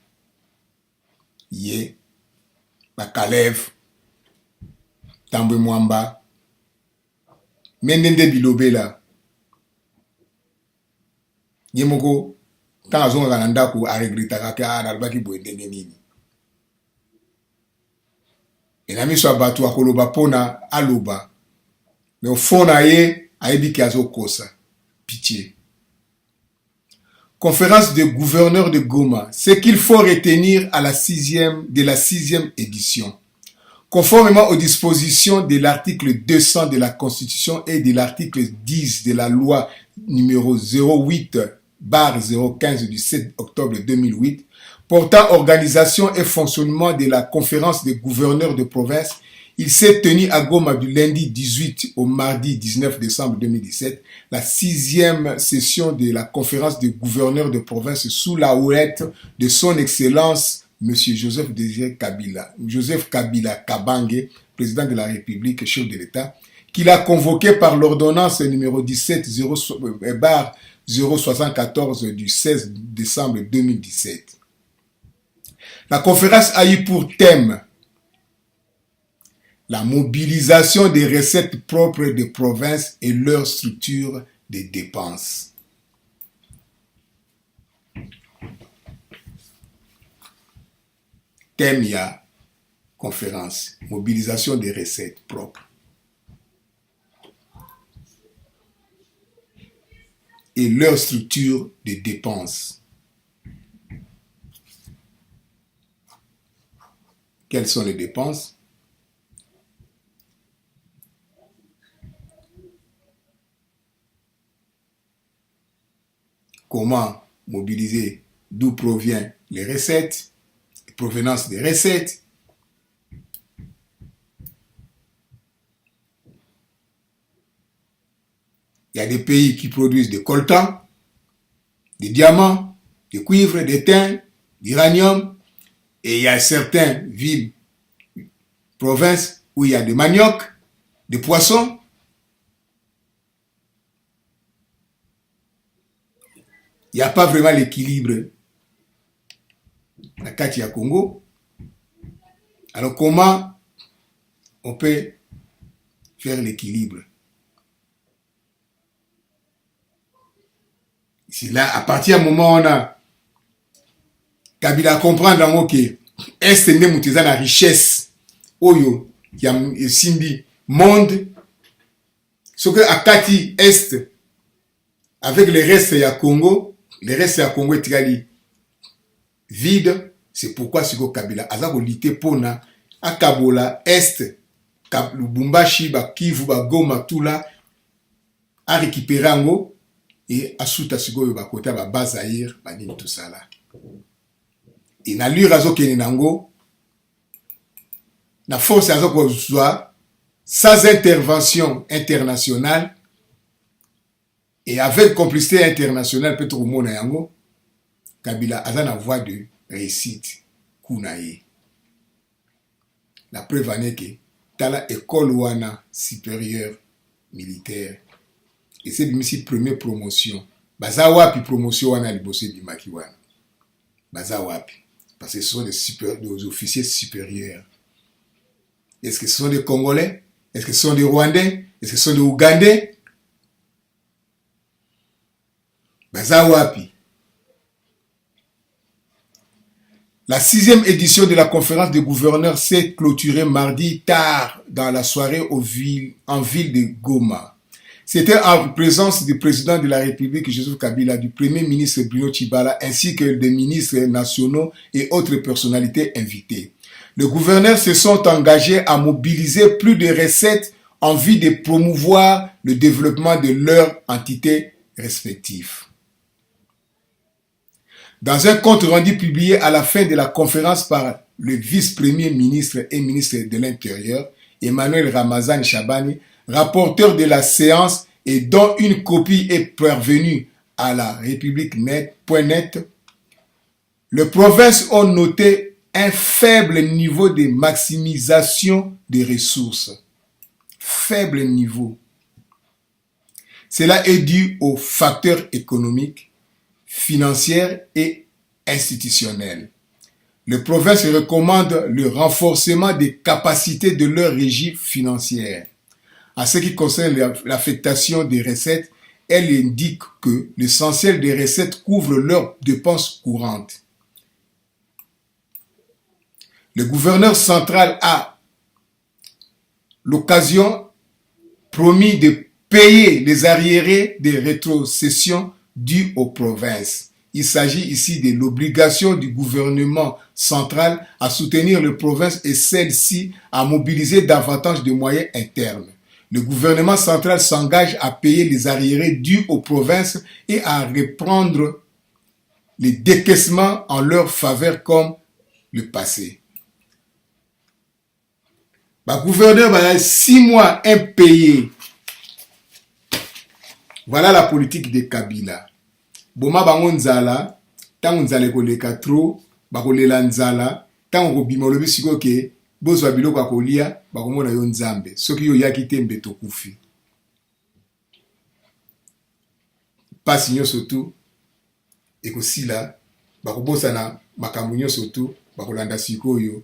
Yé, Bakalev, Tambwe Mwamba, Mendende Bilobela, Yemoko, quand on a un ndako a regretté qu'à l'albaki boendenge nini. Et la mise sur bateau à Koloba pona aloba. Mais au fond na ye a dit qu'il y a kosa. Pitié. Conférence de gouverneurs de Goma. Ce qu'il faut retenir à la 6e édition. Conformément aux dispositions de l'article 200 de la Constitution et de l'article 10 de la loi numéro 08/015 du 7 octobre 2008, portant organisation et fonctionnement de la conférence des gouverneurs de province, il s'est tenu à Goma du lundi 18 au mardi 19 décembre 2017, la 6e session de la conférence des gouverneurs de province sous la houlette de son Excellence M. Joseph Kabila Kabange, président de la République, chef de l'État, qu'il a convoqué par l'ordonnance numéro 17/074 du 16 décembre 2017. La conférence a eu pour thème la mobilisation des recettes propres des provinces et leur structure de dépenses. Thème ya conférence, mobilisation des recettes propres et leur structure de dépenses. Quelles sont les dépenses? Comment mobiliser? D'où proviennent les recettes? Provenance des recettes. Il y a des pays qui produisent des coltans, des diamants, des cuivres, des thym, d'uranium. Et il y a certaines villes, provinces, où il y a des manioc, des poissons. Il n'y a pas vraiment l'équilibre à Katia Congo. Alors comment on peut faire l'équilibre? C'est là, à partir du moment où on a Kabila comprendre que est ne muteza na richesse oyo ya simbi monde ce que akati est avec le reste ya Congo, le reste ya Congo est vide. C'est pourquoi siko Kabila aza ko lutter pona akabola est Lubumbashi ba Kivu ba Goma tout là a récupérer ngo et asuta siko ba kota ba Bazaïr ba nini tout ça là. Et na lui razo kene nango na force azo ko soit sans intervention internationale et avec complicité internationale peut-être au monde yango Kabila a la voie de réussite kunaye. La preuve en est que tala école wana supérieure militaire et c'est une première promotion baza wapi promotion wana libosé du maki wana baza wapi? Parce que ce sont des officiers supérieurs. Est-ce que ce sont des Congolais? Est-ce que ce sont des Rwandais? Est-ce que ce sont des Ougandais? Baza wapi? La 6e édition de la conférence des gouverneurs s'est clôturée mardi tard dans la soirée en ville de Goma. C'était en présence du président de la République, Joseph Kabila, du premier ministre Bruno Tshibala, ainsi que des ministres nationaux et autres personnalités invitées. Les gouverneurs se sont engagés à mobiliser plus de recettes en vue de promouvoir le développement de leurs entités respectives. Dans un compte rendu publié à la fin de la conférence par le vice-premier ministre et ministre de l'Intérieur, Emmanuel Ramazan Chabani, rapporteur de la séance et dont une copie est parvenue à la République.net, les provinces ont noté un faible niveau de maximisation des ressources. Faible niveau. Cela est dû aux facteurs économiques, financiers et institutionnels. Les provinces recommandent le renforcement des capacités de leur régie financière. En ce qui concerne l'affectation des recettes, elle indique que l'essentiel des recettes couvre leurs dépenses courantes. Le gouverneur central a l'occasion promis de payer les arriérés des rétrocessions dues aux provinces. Il s'agit ici de l'obligation du gouvernement central à soutenir les provinces et celles-ci à mobiliser davantage de moyens internes. Le gouvernement central s'engage à payer les arriérés dus aux provinces et à reprendre les décaissements en leur faveur comme le passé. Le gouverneur va 6 mois impayés. Voilà la politique de Kabila. Boma bango nzala, tango nzala koleka trop, bakolela nzala, tango kobima lobi siko ke bozwa biloko akolia, bakomona yo nzambe. Soki yo yaki te mbeto kufi. Pasi nyonso tu ekosila, bakobosa na makambo nyonso tu, bakolanda sikoyo.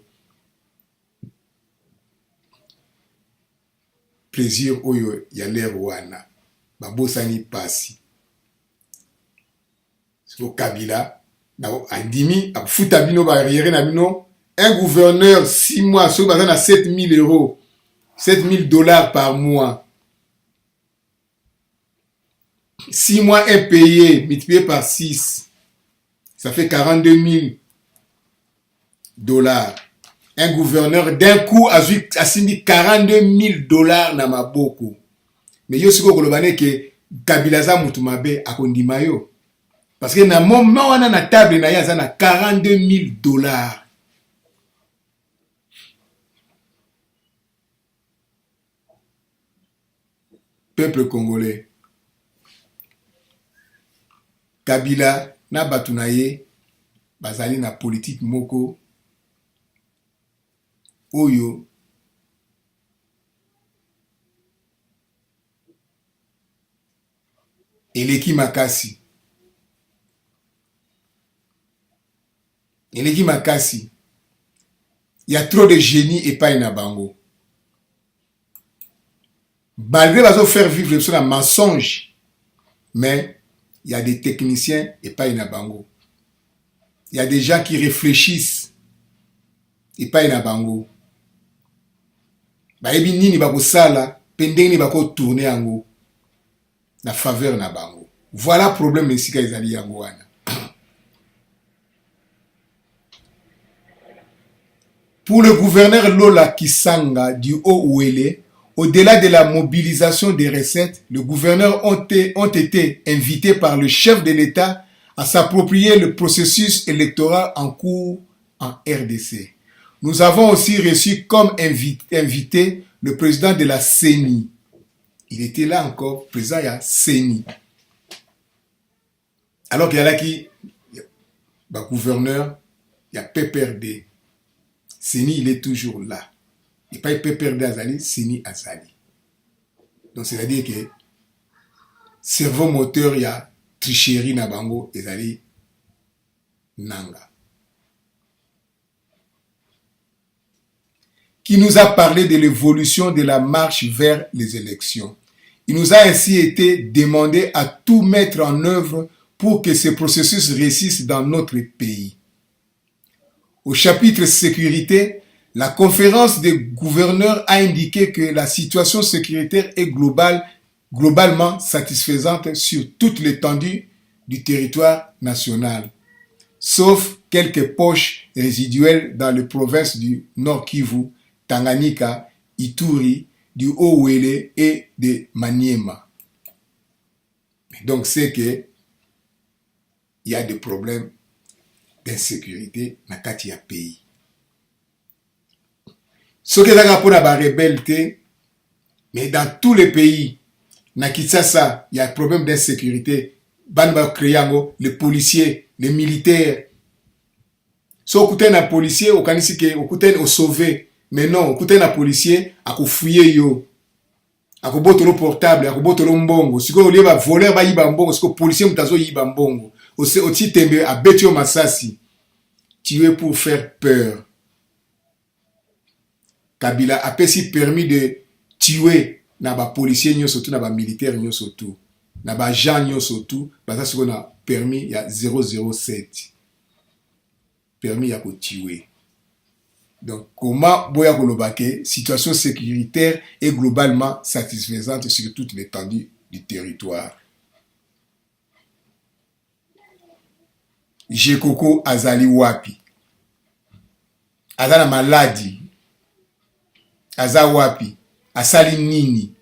Plaisir oyo ya lere wana. Babosani pasi. Au Kabila, Andimi, a foutu bino barrière na bino, un gouverneur 6 mois, sur bazan à 7 000 euros, 7 000 $ par mois. 6 mois impayés, multiplié par 6, ça fait 42 000 $. Un gouverneur d'un coup a signé 42 000 $ na maboko. Mais yo siko kolobane ke Kabila za mutu mabe akondima yo. Parce que na moment wana na table na ya na 42 000 $. Peuple congolais. Kabila na batu na ye bazali na politique moko oyo eleki makasi. Eleki makasi. Il y a trop de génie et pas na bango. Malgré bazo faire vivre sur un mensonge, mais il y a des techniciens et pas na bango. Il y a des gens qui réfléchissent et pas na bango. Ba ebi nini bako sala, pendeni bako tourner yango na faveur na bango. Voilà problème esika ezali yango wana. Pour le gouverneur Lola Kisanga du Haut-Ouélé, au-delà de la mobilisation des recettes, les gouverneurs ont été invités par le chef de l'État à s'approprier le processus électoral en cours en RDC. Nous avons aussi reçu comme invité le président de la CENI. Il était là encore, président de la CENI. Alors qu'il y a là qui, le gouverneur, il y a PPRD. CENI, il est toujours là. Il n'y a pas PPRD Azali, CENI Azali. Donc, c'est-à-dire que cerveau moteur, il y a tricherie na bango, Azali Nanga. qui nous a parlé de l'évolution de la marche vers les élections. Il nous a ainsi été demandé à tout mettre en œuvre pour que ce processus réussisse dans notre pays. Au chapitre sécurité, la conférence des gouverneurs a indiqué que la situation sécuritaire est globalement satisfaisante sur toute l'étendue du territoire national, sauf quelques poches résiduelles dans les provinces du Nord Kivu, Tanganyika, Ituri, du Haut-Uele et de Maniema. Donc c'est que il y a des problèmes d'insécurité dans le pays. Ce qui est pour la rebelle, mais dans tous les pays, na Kinshasa, il y a un problème d'insécurité. Les policiers, les militaires. Si on écoute un policier, on écoute un sauvé. Mais non, on écoute un policier, on fouiller yo. On botte le portable, on botte le mbongo. Si on va voler, on va y mbongo. Si on policier, on va y mbongo. Aussi tembe à Betio Massassi. Tué pour faire peur. Kabila a permis de tuer les policiers, surtout les militaires, surtout les gens, surtout. Parce qu'on a permis, il y a 007. Permis à tuer. Donc, comment Boya Kolobake, situation sécuritaire est globalement satisfaisante sur toute l'étendue du territoire. Jekoko Azali Wapi. Azala maladie. Aza wapi. Asali nini.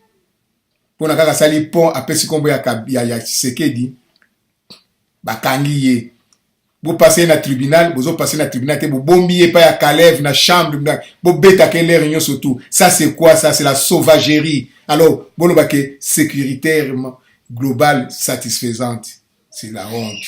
Pona kaka sali pont apesi kombo ya Tshisekedi. Bakangi ye. Vous passez dans le tribunal, vous passez dans le tribunal, vous bombiez pas à Kalev, dans la chambre, vous bêtez quelle réunion surtout. Ça c'est quoi ça? C'est la sauvagerie. Alors, bon, que sécuritairement, globale, satisfaisante. C'est la honte.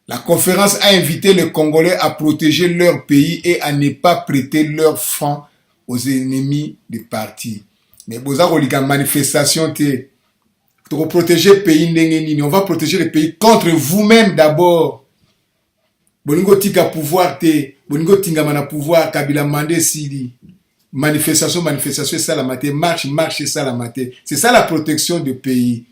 La conférence a invité les Congolais à protéger leur pays et à ne pas prêter leurs francs aux ennemis du parti. Mais vous avez une manifestation pour protéger le pays. On va protéger le pays contre vous-même d'abord. Boningo tika pouvoir boningo tinga mana pouvoir Kabila mandé sili. Manifestation c'est ça la maté, marche c'est ça la maté. C'est ça la protection du pays.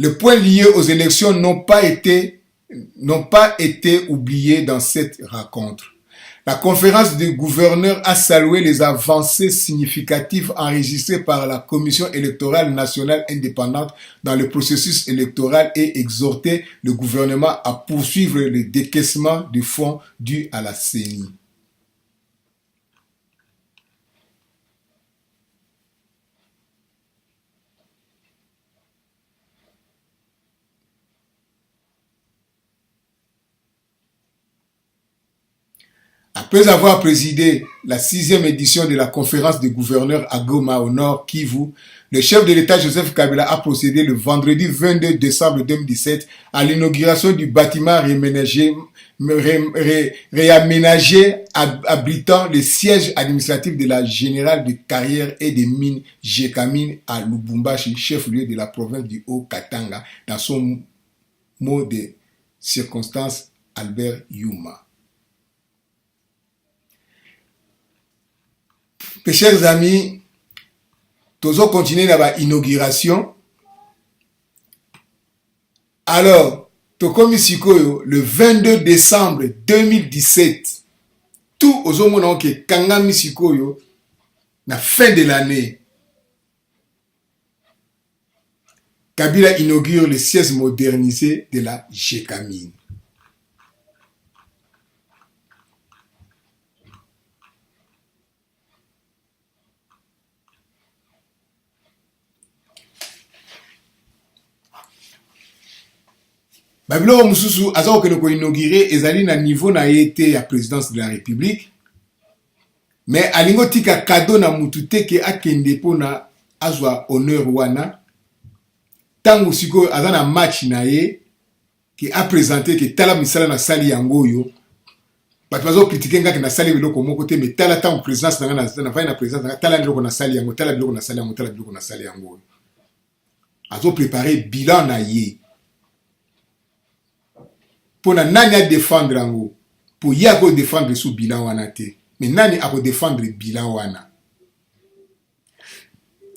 Les points liés aux élections n'ont pas été oubliés dans cette rencontre. La conférence des gouverneurs a salué les avancées significatives enregistrées par la Commission électorale nationale indépendante dans le processus électoral et exhorté le gouvernement à poursuivre le décaissement des fonds dus à la CENI. Après avoir présidé la 6e édition de la conférence des gouverneurs à Goma au nord Kivu, le chef de l'État Joseph Kabila a procédé le vendredi 22 décembre 2017 à l'inauguration du bâtiment réaménagé abritant le siège administratif de la générale de carrière et des mines Gécamine à Lubumbashi, chef-lieu de la province du Haut-Katanga, dans son mot de circonstance Albert Yuma. Mes chers amis, nous allons continuer dans l'inauguration. Alors, le 22 décembre 2017, tout aux hommes qui Kangami Sikoyo, la fin de l'année, Kabila inaugure le siège modernisé de la Gécamine. Babilo Mususu azao que nous inauguré ezali na niveau na été à présidence de la République, mais alingo tika cadeau na mutute ke akende pona azwa honneur wana tango siko azana match na ye qui a présenté que tala misala na sali yango yo bato bazo critiquer ngaki na sali biloko moko te mais tala tango présidence na na présidence na tala biloko na sali yango tala biloko na sali yango tala biloko na sali yango azo préparer bilan na ye pour na nani a défendre yango pour ya ko défendre sous bilan wana te mais nani a ko défendre bilan wana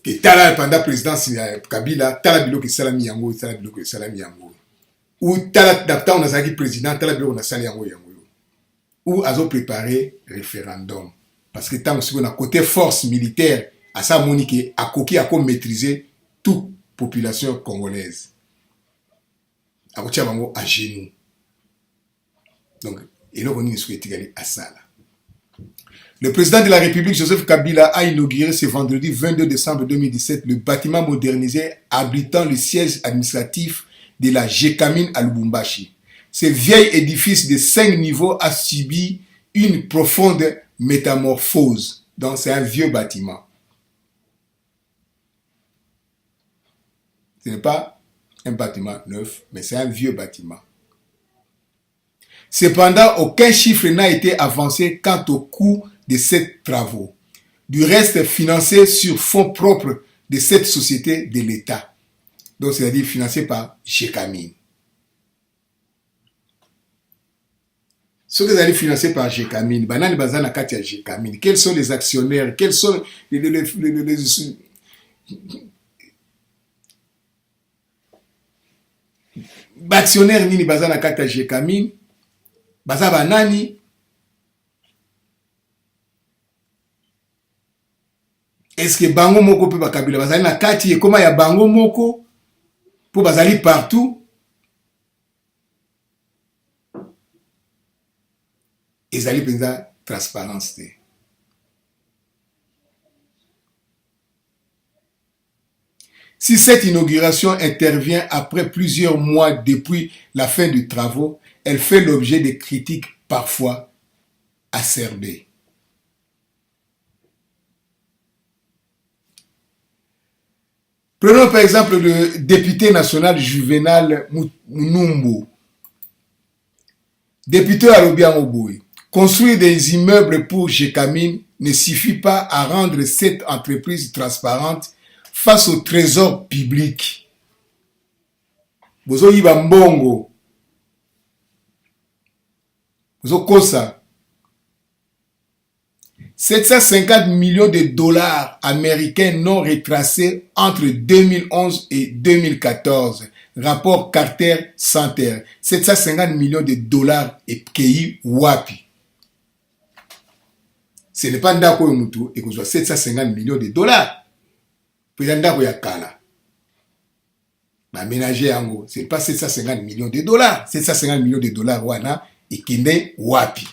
que tala pendant présidence ya Kabila tala biloko salami yango tala biloko salami yango ou tala d'apta on a zaki président tala biloko na sali yango yango ou azo préparer référendum parce que tant que on a côté force militaire à sa monique a coquille à comme maîtriser toute population congolaise a kotia bango à genoux donc et là on est souhaité à ça là. Le président de la République, Joseph Kabila, a inauguré ce vendredi 22 décembre 2017 le bâtiment modernisé abritant le siège administratif de la Gécamine à Lubumbashi. Ce vieil édifice de 5 niveaux a subi une profonde métamorphose. Donc c'est un vieux bâtiment. Ce n'est pas un bâtiment neuf, mais c'est un vieux bâtiment. Cependant, aucun chiffre n'a été avancé quant au coût de ces travaux. Du reste, financé sur fonds propres de cette société de l'État. Donc, c'est-à-dire financé par Gécamine. Ce que vous allez financer par Gécamine, quels sont les actionnaires, quels sont les actionnaires nini bazana kata Gécamine, bazaba nani? Est-ce que bango moko pe bakabila bazali na kati et comment ya bango moko pour bazali partout? Ezali penza transparence te. Si cette inauguration intervient après plusieurs mois depuis la fin des travaux, elle fait l'objet de critiques parfois acerbées. Prenons par exemple le député national Juvenal Munumbu. Député à Lobiangoboui. Construire des immeubles pour Gécamine ne suffit pas à rendre cette entreprise transparente face au trésor public. Bozo yiba mbongo. Bozo kosa. 750 millions de dollars américains non retracés entre 2011 et 2014. Rapport Carter Center. 750 millions de dollars et pays wapi. Ce n'est pas ndako yomutu et que soit 750 millions de dollars. Puis ndako ya kala. Ba ménager yango, c'est pas 750 millions de dollars. 750 millions de dollars wana et kinde wapi.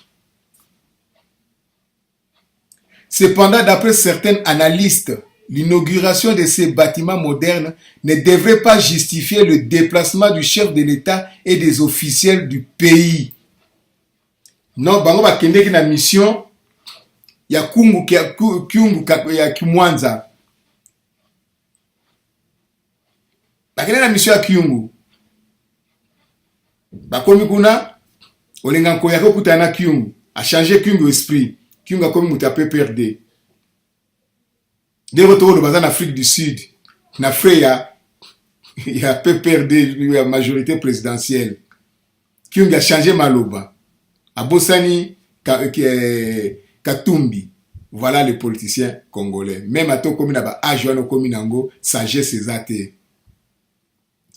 Cependant, d'après certains analystes, l'inauguration de ces bâtiments modernes ne devrait pas justifier le déplacement du chef de l'État et des officiels du pays. Non, bango ba kende ki na mission ya kungu ya Kimwanza. Ba kende na mission ya Kyungu. Ba komi kuna olenga nko ya ko kutana Kyungu, a changer Kyungu esprit. Kyungu a komi muta PPRD. De retour de en Afrique du Sud, na frère il y a PPRD, la majorité présidentielle. Kyungu a changé Maloba. A Bossani Katumbi. Voilà les politiciens congolais. Même à ton commune à Ajuano Kominango, sagesse ses athées.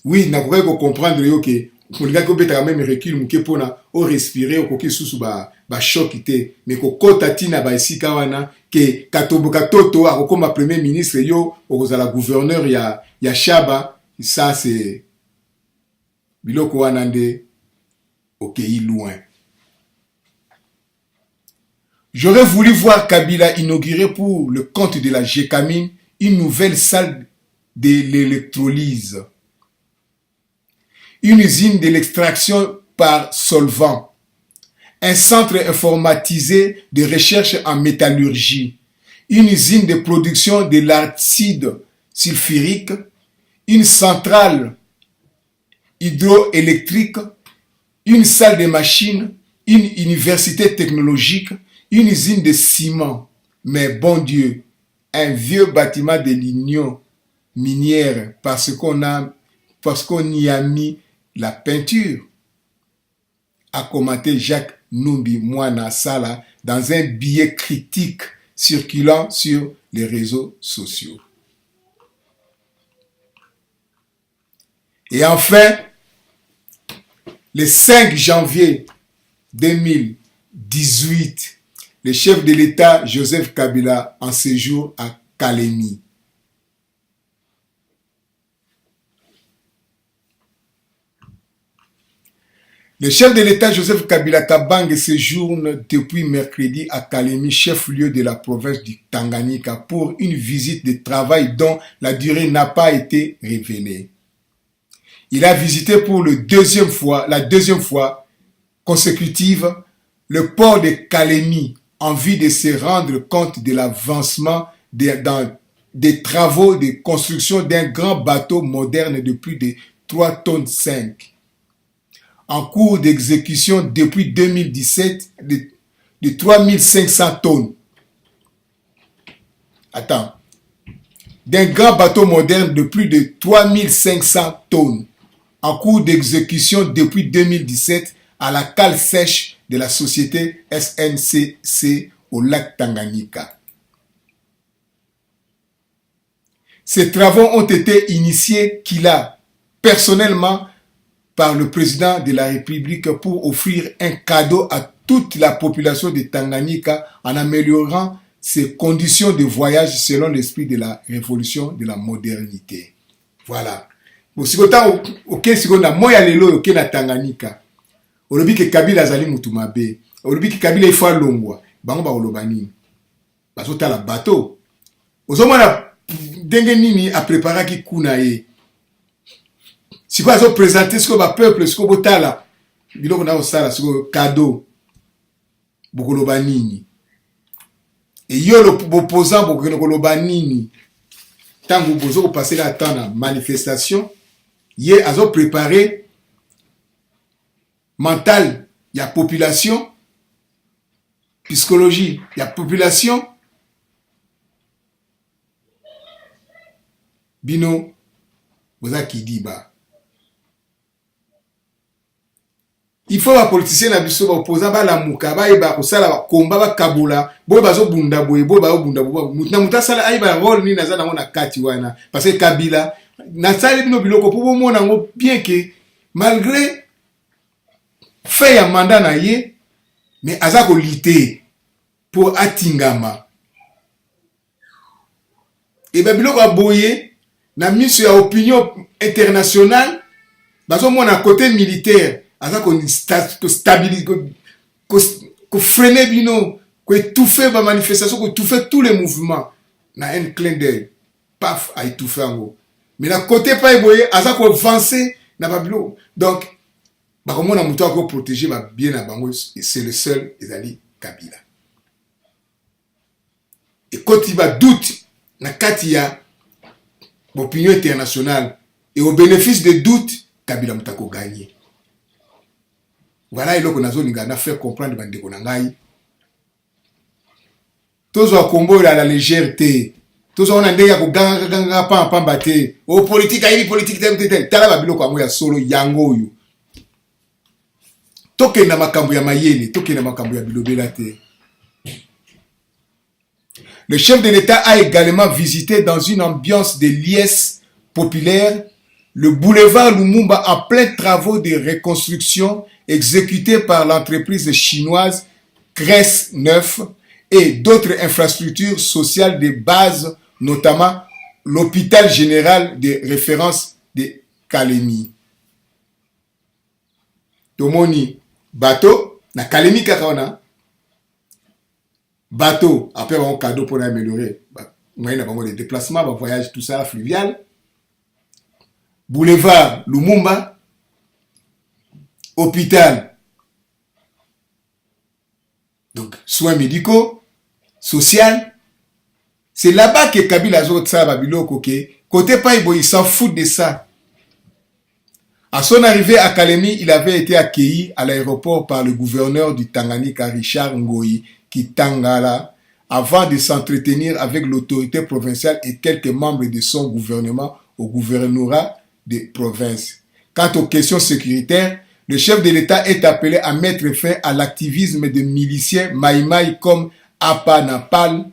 Oui, n'a pas comprendre que pour les gars qui ont même recul, mouké pona, au respirer, au coquille sous ba choc ité, mais ko kota tina ba ici kawana, que katobo katoto, a comme premier ministre yo, au la gouverneur ya Chaba, ça c'est biloko wanande, ok, loin. J'aurais voulu voir Kabila inaugurer pour le compte de la Gécamine une nouvelle salle de l'électrolyse. Une usine de l'extraction par solvant, un centre informatisé de recherche en métallurgie, une usine de production de l'acide sulfurique, une centrale hydroélectrique, une salle de machines, une université technologique, une usine de ciment. Mais bon Dieu, un vieux bâtiment de l'Union minière parce qu'on y a mis la peinture, a commenté Jacques Numbi Mwana Sala dans un billet critique circulant sur les réseaux sociaux. Et enfin, le 5 janvier 2018, le chef de l'État Joseph Kabila en séjour à Kalemi. Le chef de l'État Joseph Kabila Kabange séjourne depuis mercredi à Kalemi, chef-lieu de la province du Tanganyika, pour une visite de travail dont la durée n'a pas été révélée. Il a visité pour la deuxième fois consécutive le port de Kalemi en vue de se rendre compte de l'avancement des travaux de construction d'un grand bateau moderne de plus de 3,5 tonnes en cours d'exécution depuis 2017 de 3500 tonnes. Attends. D'un grand bateau moderne de plus de 3500 tonnes en cours d'exécution depuis 2017 à la cale sèche de la société SNCC au lac Tanganyika. Ces travaux ont été initiés personnellement par le président de la République pour offrir un cadeau à toute la population de Tanganyika en améliorant ses conditions de voyage selon l'esprit de la révolution de la modernité. Voilà. Bon, si vous avez moya lelo yoke na Tanganyika, olobi ke Kabila azali mutu mabe, olobi ke Kabila ifo alongwa, bango ba olobani. Bazota la bateau. Ozomona ndenge nini a préparaki kuna ye. Si quoi ont présenté ce que le peuple, ce que botala, biloko na osala, ce que cadeau, bokoloba nini. Et yo l'opposant bokoloba nini. Tant que vous passez la temps na manifestation, yé azo préparé mental, il y a population, psychologie, il y a population, bino, vous avez qui dit bah. Il faut les politiciens na biso ba opposant ba la muka ba eba ko sala ba komba ba kabula bo bazo bunda boye bo ba bunda bo mutna muta sala ai ba rôle ni naza na kati wana parce que Kabila na sala bino biloko po mona ngo bien que malgré fait ya mandat na ye mais aza ko lité pour atingama et ba biloko aboye na mission ya opinion internationale bazo mona côté militaire aza ko stabiliser ko freiner bino ko étouffer ba manifestation ko étouffer tous les mouvements na un clin d'œil paf a étouffer ngo mais na côté pa eboye aza ko avancer na babilo donc ba ko mona muto ko protéger ba bien na bango c'est le seul ezali Kabila et quand il va doute na kati ya opinion internationale et au bénéfice des doutes Kabila mutako gagner. Voilà, il a fait comprendre bandeko na ngai. Tozo akombo la légèreté. Tozo on a ndeka ko ganga pamba te. O politique ayi politique te tala ba biloko yango ya solo yango yo. Toke na makambo ya mayele, toke na makambo ya bilobela te. Le chef de l'État a également visité dans une ambiance de liesse populaire le boulevard Lumumba en plein travaux de reconstruction exécutés par l'entreprise chinoise Cress 9 et d'autres infrastructures sociales de base, notamment l'hôpital général de référence de Kalemi. Tomoni, bateau, na Kalemi kakana, bateau, après un cadeau pour améliorer, les déplacements, le voyage, tout ça, fluvial. Boulevard Lumumba, hôpital, donc soins médicaux, social. C'est là-bas que Kabila a dit ça, Babilo, Côté Païbo, il s'en fout de ça. À son arrivée à Kalemi, il avait été accueilli à l'aéroport par le gouverneur du Tanganyika, Richard Ngoyi Kitangala, avant de s'entretenir avec l'autorité provinciale et quelques membres de son gouvernement au gouvernorat des provinces. Quant aux questions sécuritaires, le chef de l'État est appelé à mettre fin à l'activisme de miliciens maïmaï comme Apa Napal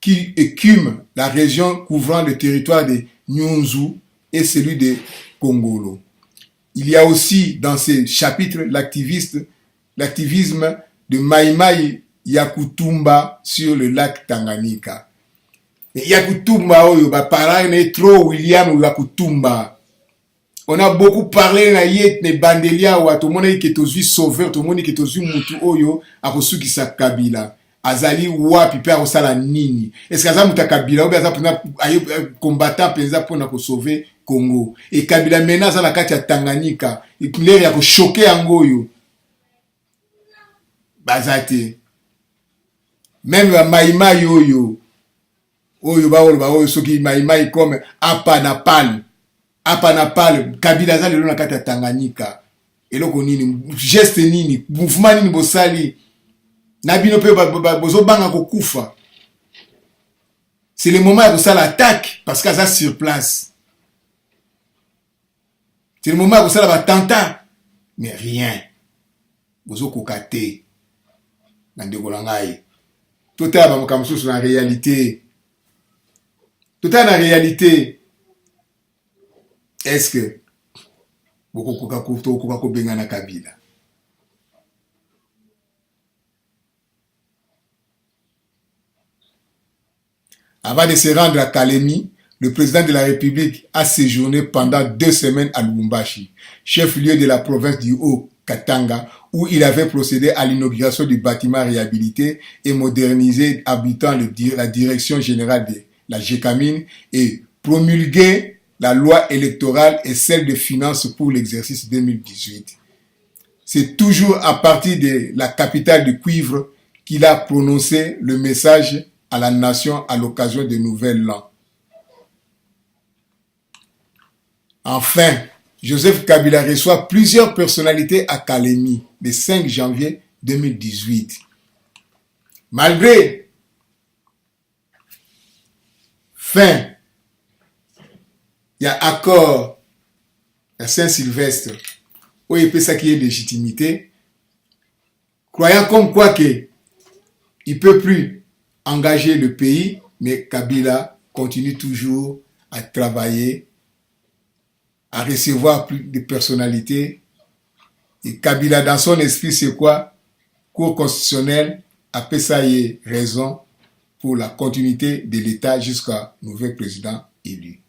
qui écument la région couvrant le territoire de Nyunzu et celui de Kongolo. Il y a aussi dans ce chapitre l'activisme de Maïmaï Yakutumba sur le lac Tanganyika. Yakutumba, trop William Yakutumba. On a beaucoup parlé na yet ne bandelia wa to mona ke tozui sauveur to mona ke tozui mutu oyo akosuki sa Kabila azali wapi pe akosala nini est-ce que azamuta Kabila ou aza pena combattant penza pona ko sauver Congo et Kabila mena za na kati ya Tanganyika ikler ya ko choquer yango oyo bazate même ba maïmaï oyo ba oyo soki maïmaï comme Apa Napal Apa Napal, Kabila za lelo na kati ya Tanganyika. Eloko nini, geste nini, mouvement nini bosali. Na bino pe bozo banga kokufa. C'est le moment de ça l'attaque parce qu'elle est sur place. C'est le moment de ça l'attentat. Mais rien. Bozo kokate. Nandeko langai. Tout est dans la réalité. Tout est dans la réalité. Est-ce que beaucoup de bengana Kabila? Avant de se rendre à Kalemi, le président de la République a séjourné pendant 2 semaines à Lubumbashi, chef-lieu de la province du Haut-Katanga, où il avait procédé à l'inauguration du bâtiment réhabilité et modernisé habitant la direction générale de la GECAMIN et promulgué la loi électorale et celle de finances pour l'exercice 2018. C'est toujours à partir de la capitale du cuivre qu'il a prononcé le message à la nation à l'occasion de Nouvel An. Enfin, Joseph Kabila reçoit plusieurs personnalités à Kalemi le 5 janvier 2018. Malgré il y a accord à Saint-Sylvestre où il peut s'acquérir de légitimité, croyant comme quoi que il ne peut plus engager le pays, mais Kabila continue toujours à travailler, à recevoir plus de personnalités. Et Kabila, dans son esprit, c'est quoi? Cour constitutionnelle a fait ça y raison pour la continuité de l'État jusqu'à nouvel président élu.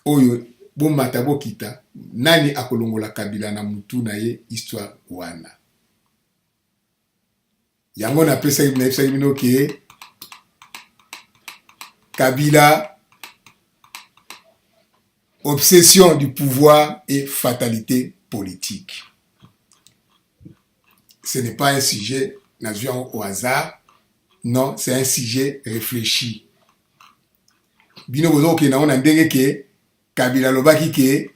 Oyo bomata bokita nani akolongola Kabila na mutu na ye histoire wana yango na pesa ibino ke Kabila obsession du pouvoir et fatalité politique. Ce n'est pas un sujet navion au hasard, non, c'est un sujet réfléchi. Bino bozo ke na ona ndenge ke Kabila lobaki ke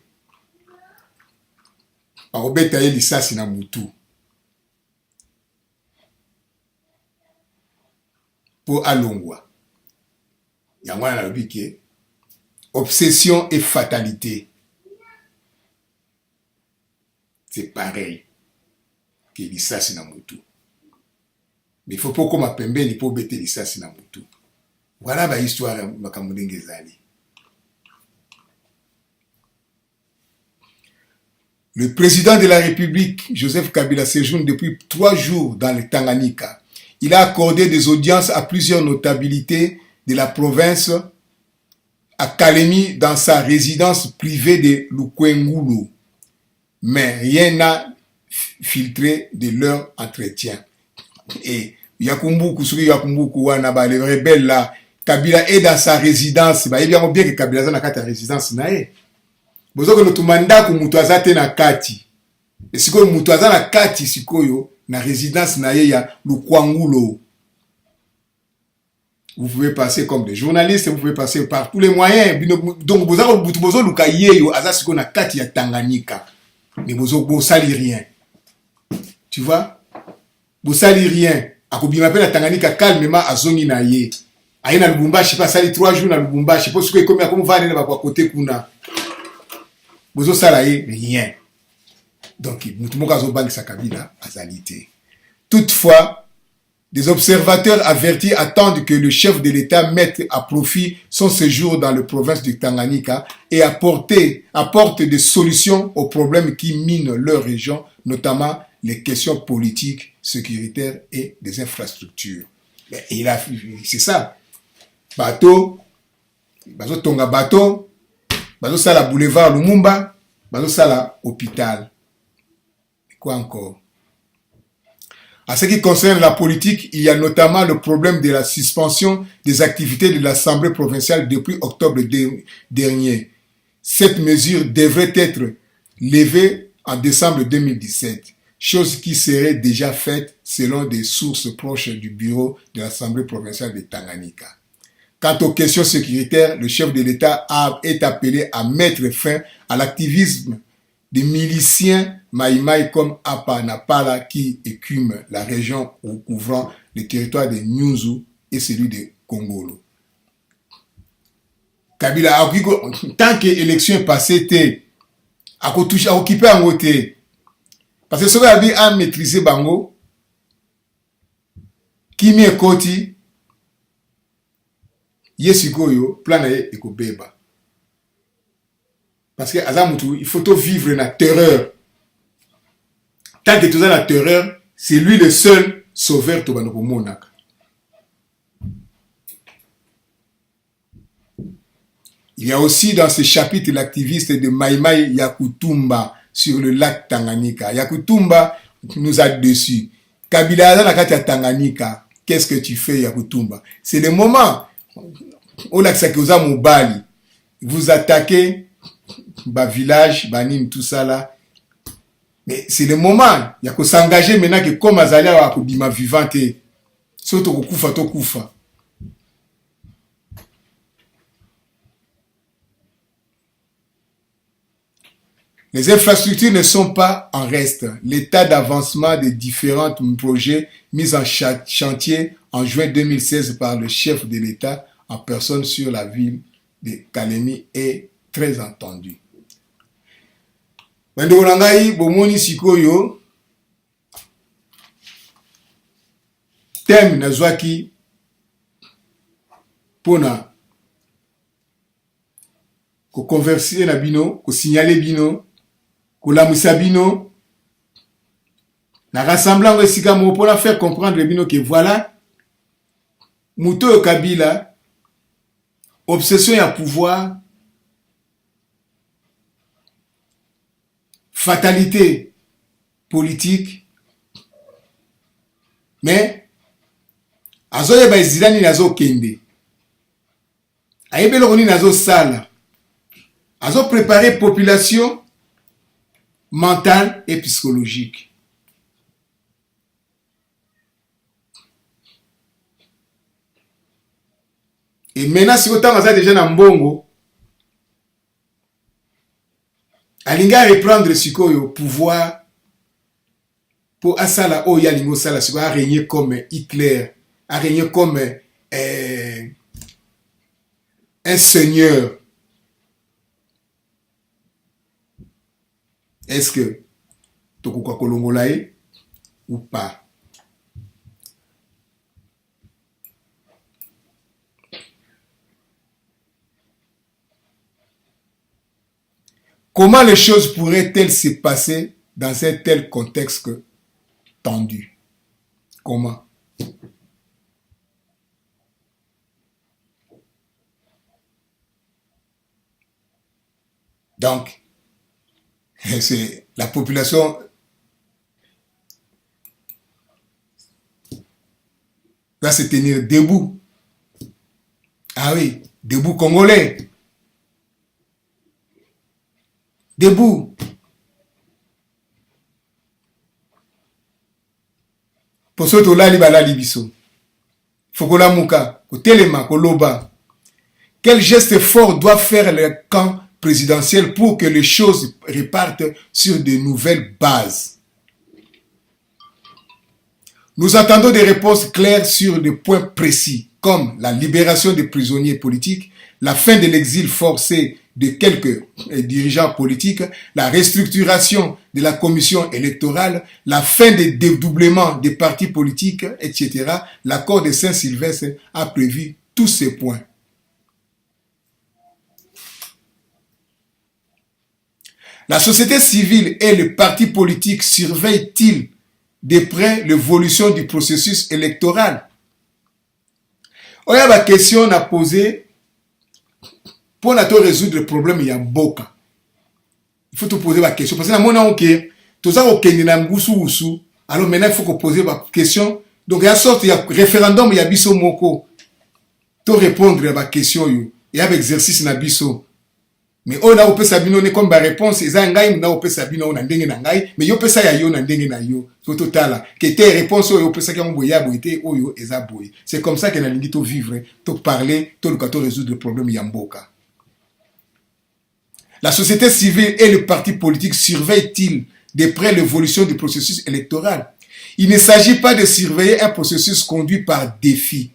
akobeta ye lisasi na mutu po alongwa yango na lobi ke obsession et fatalité c'est pareil que lisasi na mutu mais il faut pas comme pembeni po bete lisasi na mutu. Voilà ba histoire makambo ndenge ezali. Le président de la République, Joseph Kabila, séjourne depuis 3 jours dans le Tanganyika. Il a accordé des audiences à plusieurs notabilités de la province à Kalemi dans sa résidence privée de Lukwengulu. Mais rien n'a filtré de leur entretien. Et Yakumbuku, les rebelles là, Kabila est dans sa résidence. Il y a bien que Kabila est dans sa résidence. Bozoko notumanda ku mutu azate na kati. Sikoyo mutu aza na kati sikoyo na résidence na ye ya Lukwangulo. Vous pouvez passer comme des journalistes, vous pouvez passer par tous les moyens. Donc, vous avez besoin de Kayeyo, Azas qu'on a Katia Tanganyika. Mais vous sali rien. Tu vois? Vous sali rien. Akobi m'appelle à Tanganyika calmement à Zongi na ye. Aïe na Lubumbashi, pas sali 3 jours na Lubumbashi. Parce que comme va aller là-bas côté Kuna. Vous salaye rien. Donc, tout le monde a banque sa kabila azalité. Toutefois, des observateurs avertis attendent que le chef de l'État mette à profit son séjour dans la province du Tanganyika et apporte des solutions aux problèmes qui minent leur région, notamment les questions politiques, sécuritaires et des infrastructures. C'est ça. Bateau, Tonga bateau, Sala boulevard Lumumba, Sala hôpital. Quoi encore? En ce qui concerne la politique, il y a notamment le problème de la suspension des activités de l'Assemblée provinciale depuis octobre dernier. Cette mesure devrait être levée en décembre 2017, chose qui serait déjà faite selon des sources proches du bureau de l'Assemblée provinciale de Tanganyika. Quant aux questions sécuritaires, le chef de l'État est appelé à mettre fin à l'activisme des miliciens Maïmaï comme Apa Napala qui écument la région couvrant le territoire de Nyunzu et celui de Kongolo. Kabila, tant que l'élection est passée, à occuper en côté. Parce que ce qu'on a maîtrisé Bango, qui m'est côté, Yesikoyo, plan et Ekobeba. Parce que Azamutu, il faut tout vivre la terreur. Tant que tu as la terreur, c'est lui le seul sauveur de Banoko Monak. Il y a aussi dans ce chapitre l'activiste de Maïmaï Yakutumba sur le lac Tanganyika. Yakutumba nous a dessus. Kabila Azanakati Tanganyika. Qu'est-ce que tu fais, Yakutumba? C'est le moment où l'Aksakoza Mobali vous attaquez. Village, banim, tout ça là. Mais c'est le moment. Il y a que s'engager maintenant que comme Azalia a bima vivante. Surtout au kufa to kufa. Les infrastructures ne sont pas en reste. L'état d'avancement des différents projets mis en chantier en juin 2016 par le chef de l'État en personne sur la ville de Kalemi est très entendu. Bando nangai bomoni sikoyo thème nazwaki pona ko converser na bino, ko signaler bino, ko lamusa bino na rassemblant esika mo pona faire comprendre bino que voilà Muto Kabila obsession à pouvoir, fatalité politique, mais azoye ba zilani nazo kende ayebelo koni nazo sala azo préparer population mentale et psychologique. Et maintenant si autant aza déjà na mbongo alinga reprendre sikoyo pouvoir pour asala o ya lingo sala siko a régner comme Hitler, a régner comme un seigneur. Est-ce que tokuka kolongolae ou pas? Comment les choses pourraient-elles se passer dans un tel contexte tendu? Comment? Donc, c'est la population va se tenir debout. Ah oui, debout congolais. Debout. Pour ceux qui ont la libiso. Fokola Mouka. au Téléma, au Loba. Quel geste fort doit faire le camp présidentiel pour que les choses repartent sur de nouvelles bases? Nous attendons des réponses claires sur des points précis, comme la libération des prisonniers politiques, la fin de l'exil forcé de quelques dirigeants politiques, la restructuration de la commission électorale, la fin des dédoublements des partis politiques, etc. L'accord de Saint-Sylvestre a prévu tous ces points. La société civile et les partis politiques surveillent-ils de près l'évolution du processus électoral? Il y a une question à poser pour résoudre le problème il y a Mboka. Il faut te poser la question. Parce que maintenant, alors maintenant, il faut poser la question. Donc, il y a une sorte de référendum, il y a biso moko. Tu répondre à la question, il y a un exercice na biso. Mais on a opé sabino ne comme réponse, ils ont ngai na opé sabino na ndenge na ngai, mais yo pesa ya yo na ndenge na yo. So total que tes réponses yo pesa ka mboya boité oyo eza boy. C'est comme ça que na lingi to vivre, to parler, to lukato résoudre le problème ya Mboka. La société civile et le parti politique surveillent-ils de près l'évolution du processus électoral? Il ne s'agit pas de surveiller un processus conduit par défi.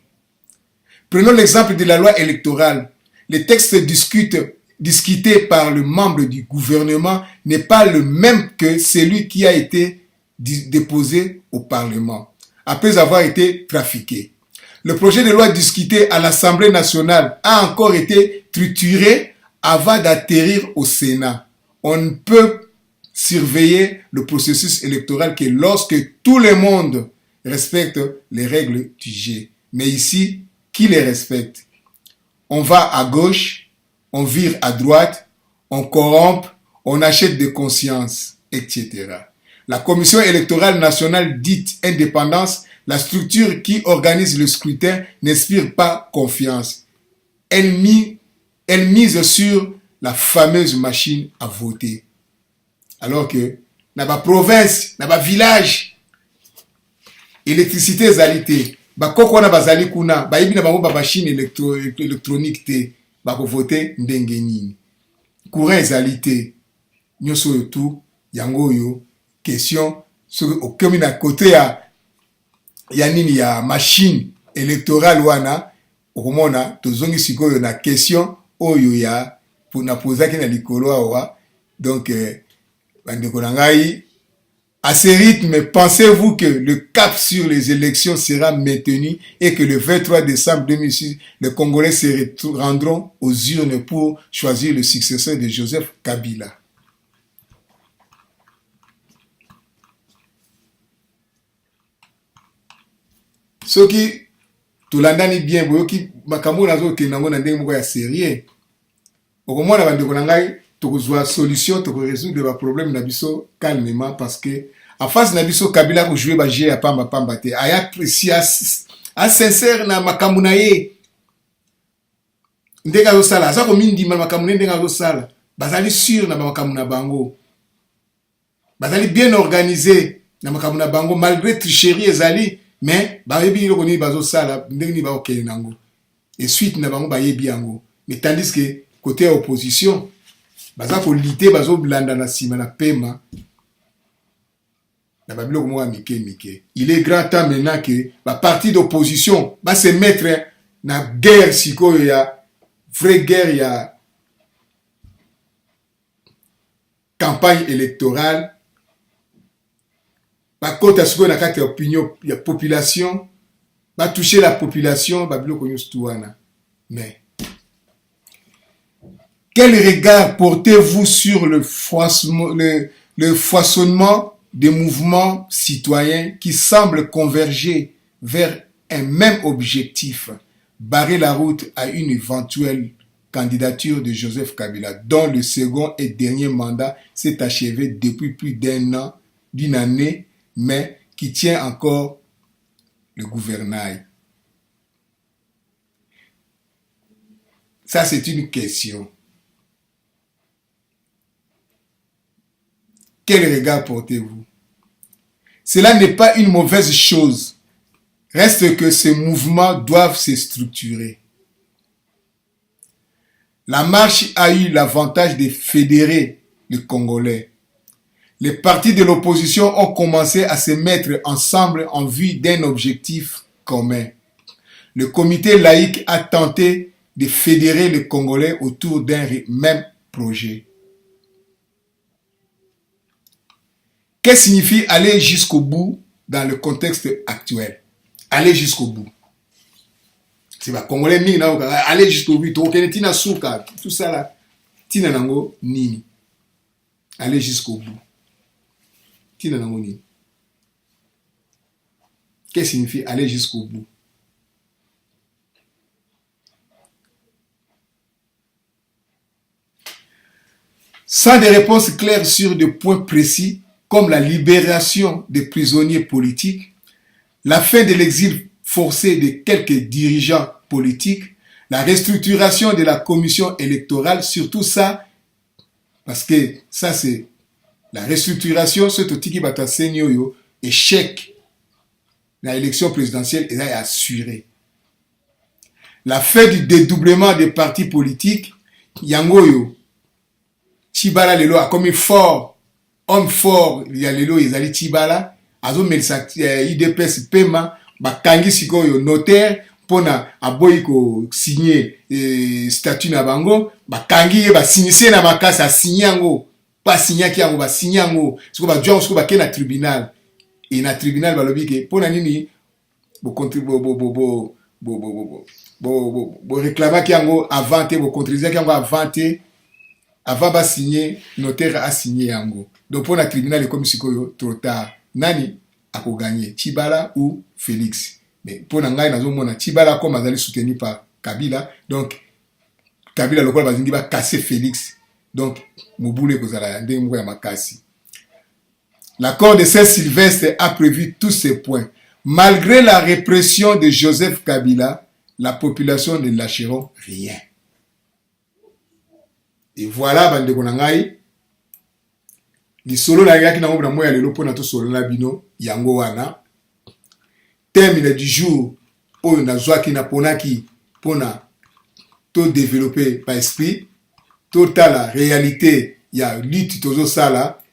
Prenons l'exemple de la loi électorale. Les textes discuté par le membre du gouvernement n'est pas le même que celui qui a été déposé au Parlement, après avoir été trafiqué. Le projet de loi discuté à l'Assemblée nationale a encore été trituré avant d'atterrir au Sénat. On ne peut surveiller le processus électoral que lorsque tout le monde respecte les règles du jeu. Mais ici, qui les respecte? On va à gauche, on vire à droite, on corrompt, on achète des consciences, etc. La Commission électorale nationale dite indépendance, la structure qui organise le scrutin, n'inspire pas confiance. Elle mise sur la fameuse machine à voter. Alors que, dans la province, dans le village, électricité zalité, bakoko na bazali kuna, bayibi na bango ba machine électronique te. Bako voter ndenge nini. Courant ezalité. Nyoso tout yango yo question sur au na côté ya nini ya machine électorale wana okomona tozongi sikoyo na question oyo ya pour na poser na likolo awa donc bandeko na ngai. À ce rythme, pensez-vous que le cap sur les élections sera maintenu et que le 23 décembre 2006, les Congolais se rendront aux urnes pour choisir le successeur de Joseph Kabila? Ce qui, tout l'année bien, vous qui makambo nazo ki nango na ndenge moko ya sérieux. Okomona bandeko na ngai, tokozwa solution, toko résoudre le problème na biso calmement parce que en face na biso Kabila ko jouer ba jeu ya pamba pamba te. Aya précieux a sincère na makambo na ye. Ndeka zo sala, ça ko mindi makambo ndeka zo sala. Bazali sûr na makambo na bango. Bazali bien organisé na makambo na bango malgré tricherie ezali, mais ba yebi lo koni bazo sala ndenge ni ba okeli nango. Et suite na bango ba yebi yango. Mais tandis que côté opposition baza ko lité bazo blanda na sima na pema. Il est grand temps maintenant que la partie d'opposition va se mettre dans guerre siko ya vraie guerre ya campagne électorale. Va côté siko na carte opinion ya population va toucher la population ba biloko nyustuana. Mais quel regard portez-vous sur le foisonnement des mouvements citoyens qui semblent converger vers un même objectif, barrer la route à une éventuelle candidature de Joseph Kabila, dont le second et dernier mandat s'est achevé depuis plus d'une année, mais qui tient encore le gouvernail? Ça, c'est une question. Quel regard portez-vous? Cela n'est pas une mauvaise chose Reste que ces mouvements doivent se structurer. La marche a eu l'avantage de fédérer les Congolais. Les partis de l'opposition ont commencé à se mettre ensemble en vue d'un objectif commun. Le comité laïque a tenté de fédérer les Congolais autour d'un même projet. Qu'est-ce que signifie aller jusqu'au bout dans le contexte actuel? Aller jusqu'au bout. C'est pas Congolais mingi aller jusqu'au bout. Tina souka, tout ça là. Tina nango nini. Aller jusqu'au bout. Tina nango nini. Qu'est-ce que signifie aller jusqu'au bout? Sans des réponses claires sur des points précis, comme la libération des prisonniers politiques, la fin de l'exil forcé de quelques dirigeants politiques, la restructuration de la commission électorale, surtout ça, parce que ça c'est la restructuration, c'est tout qui va t'enseigner échec. La élection présidentielle est assurée. La fin du dédoublement des partis politiques, yangoyo, Tibala lelo a comme fort, homme fort, il y a lelo ezali Tibala, azo melsa IDPS pema, bakangi sikoyo notaire pona aboyi ko signer statut na bango, bakangi ye ba signise na makasa signer yango, pas signer ki yango ba signer yango, siko ba jwa siko ba ke na tribunal. Et na tribunal balobi ke pona nini bo réclamer ki yango avant te bo contredire ki yango avant te. Avant de signer, notaire a signé yango. Donc pour le tribunal, comme si trop tard, nani a gagné, Tibala ou Félix. Mais pour Nangai, nous avons Tibala comme Azali soutenu par Kabila. Donc Kabila local va casser Félix. Donc Mouboule Kozala Ndemouya Makasi. L'accord de Saint-Sylvestre a prévu tous ces points. Malgré la répression de Joseph Kabila, la population ne lâcheront rien. Et voilà, bande konangai, li solo la yaki na ngomba moya lelo pona to solo la bino yango wana. Termine du jour oyo na zwaki na ponaki pona to développer par esprit, total la réalité ya lutte tozo sala.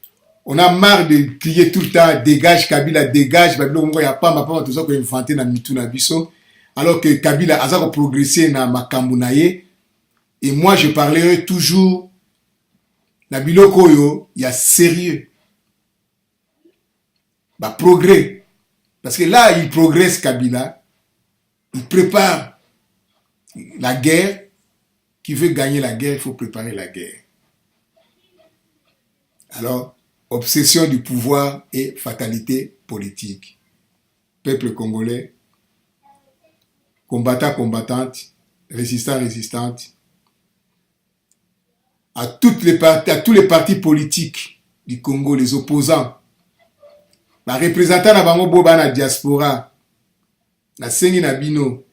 On a marre de crier tout le temps dégage Kabila, dégage babilo ngo ya pamba tout ça ko inventé na mitu na biso alors que Kabila aza ko progresser na makambu na ye. Et moi, je parlerai toujours na biloko yo, il y a sérieux. Bah, progrès. Parce que là, il progresse Kabila. Il prépare la guerre. Qui veut gagner la guerre, il faut préparer la guerre. Alors, obsession du pouvoir et fatalité politique. Peuple congolais, combattant, combattante, résistant, résistante, à tous les partis politiques du Congo, les opposants, les représentants de bango boba na diaspora, na sengi na bino,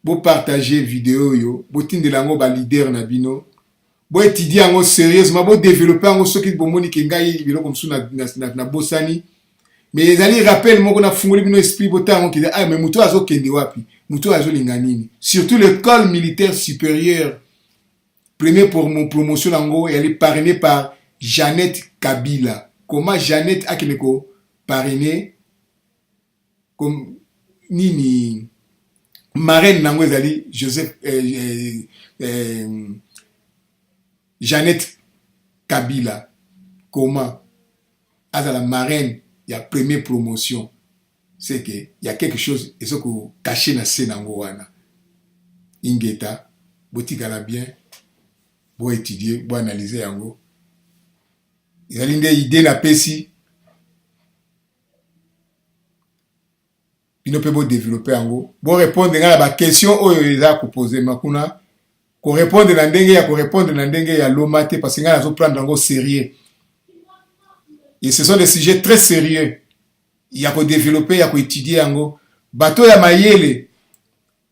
bo partager vidéo yo, bo tindelango ba leader na bino, bo étudier ango sérieusement, bo développer ango soki bomoni ke ngai bilo comme ça na bosani, mais les alliés rappellent moko na fungoli bino esprit botango ki ah mais muto azo kende wapi, muto azo linganini, surtout l'école militaire supérieure. Premier pour mon promotion en elle est parrainée par Jeannette Kabila. Comment Jeannette a quelque parrainée comme Nini marraine nango ezali Joseph Jeannette Kabila. Comment à la marraine il y a première promotion. C'est que il y a quelque chose et ce que caché na scène nango wana. Ingeta botikala bien. Pour étudier, pour analyser yango. Ils ont une idée na pesi. Ils ne peuvent pas développer yango. Pour répondre à la question où ils ont posé makuna, ko répondre na ndenge ya ko répondre na ndenge ya lomate parce que nga zo prendre yango sérieux. Et ce sont des sujets très sérieux. Il y a ko développer, il y a ko étudier yango. Bato ya mayele.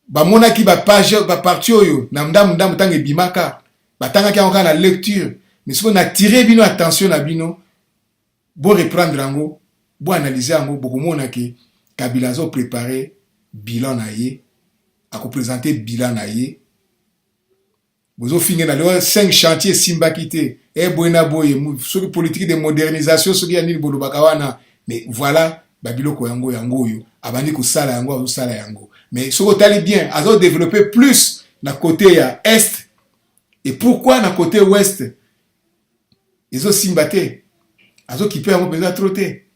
Ba mona ki ba page ba parti oyo na ndamu tange bimaka. Batanga qui a encore la lecture, mais si on a tiré bino attention à bino, bon reprendre ango, bon analyser ango, beaucoup moins que Kabila azo préparé bilan na ye, a présenté bilan na ye. Vous avez fini dans 5 chantiers simbakité. Et boyna boye, sur les politiques de modernisation, sur les bolo bakawana. Mais voilà, babilo ko yango yango yo. Abandi ko sala yango, azo sala yango. Mais ce que vous bien, azo développer plus na côté ya est. Et pourquoi na côté ouest? Ils ont simbaté. Azo qui peut yango pesa trotter.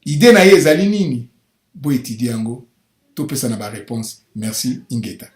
Idée na ye ezali nini? Bo étudier yango. To pesa na ba réponse. Merci Ingeta.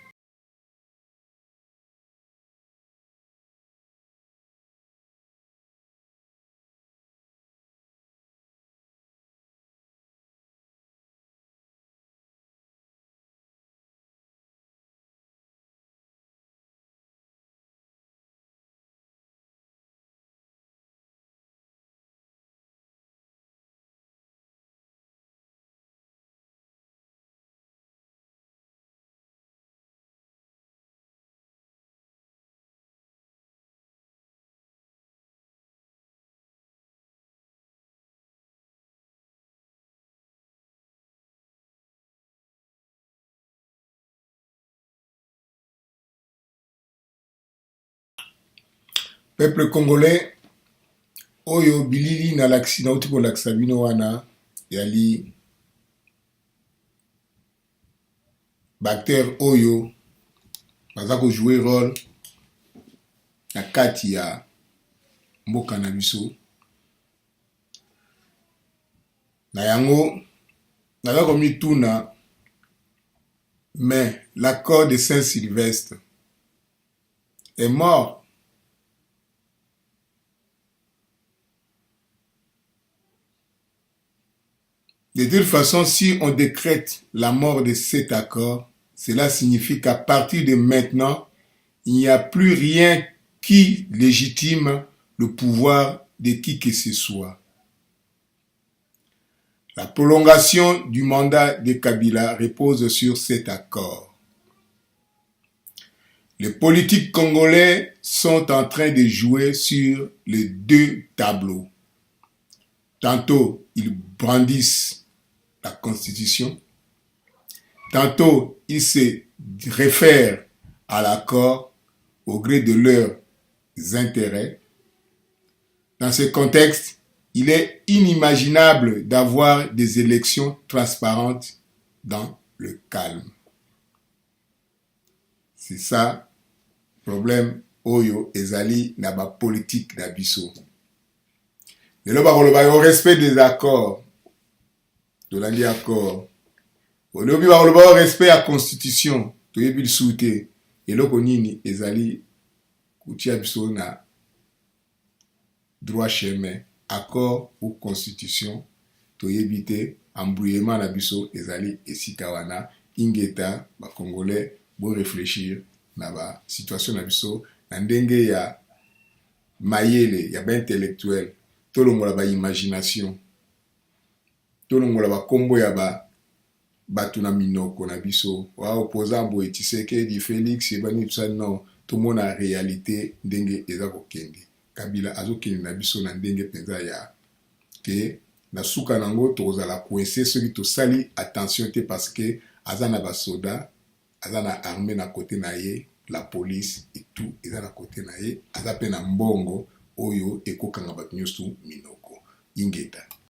Peuple congolais, oyo bilili na l'accident uti ko lakisa bino wana yali bacteur oyo baza ko jouer rôle na kati ya mboka na biso na yango naza komituna mais l'accord de Saint-Sylvestre est mort. De toute façon, si on décrète la mort de cet accord, cela signifie qu'à partir de maintenant, il n'y a plus rien qui légitime le pouvoir de qui que ce soit. La prolongation du mandat de Kabila repose sur cet accord. Les politiques congolais sont en train de jouer sur les 2 tableaux. Tantôt, ils brandissent la Constitution. Tantôt, ils se réfèrent à l'accord au gré de leurs intérêts. Dans ce contexte, il est inimaginable d'avoir des élections transparentes dans le calme. C'est ça, problème oyo ezali na ba politique na biso. Le au respect des accords. De l'accord. Au début, au respect à la constitution, tu es souhaité. Et là, on y ezali koutia biso na droit chemin, accord ou constitution, tu éviter embrouillement na biso ezali esikawana ingeta ba congolais bo réfléchir na ba situation na biso na ndenge ya mayele ya ba intellectuel, to longola ba imagination. Tolongola ba kombo ya batu na minoko na biso wa opposant boye Tshisekedi Félix ebani tout ça non tout le monde a réalité ndenge eza kokende Kabila azokende na biso na ndenge penza ya ke na suka nango tozala coincé ceux qui sali attention te parce que azana ba soda azana armée na côté na ye la police et tout eza na côté na ye azape na mbongo oyo ekokanga batu nyosu minoko ingeta.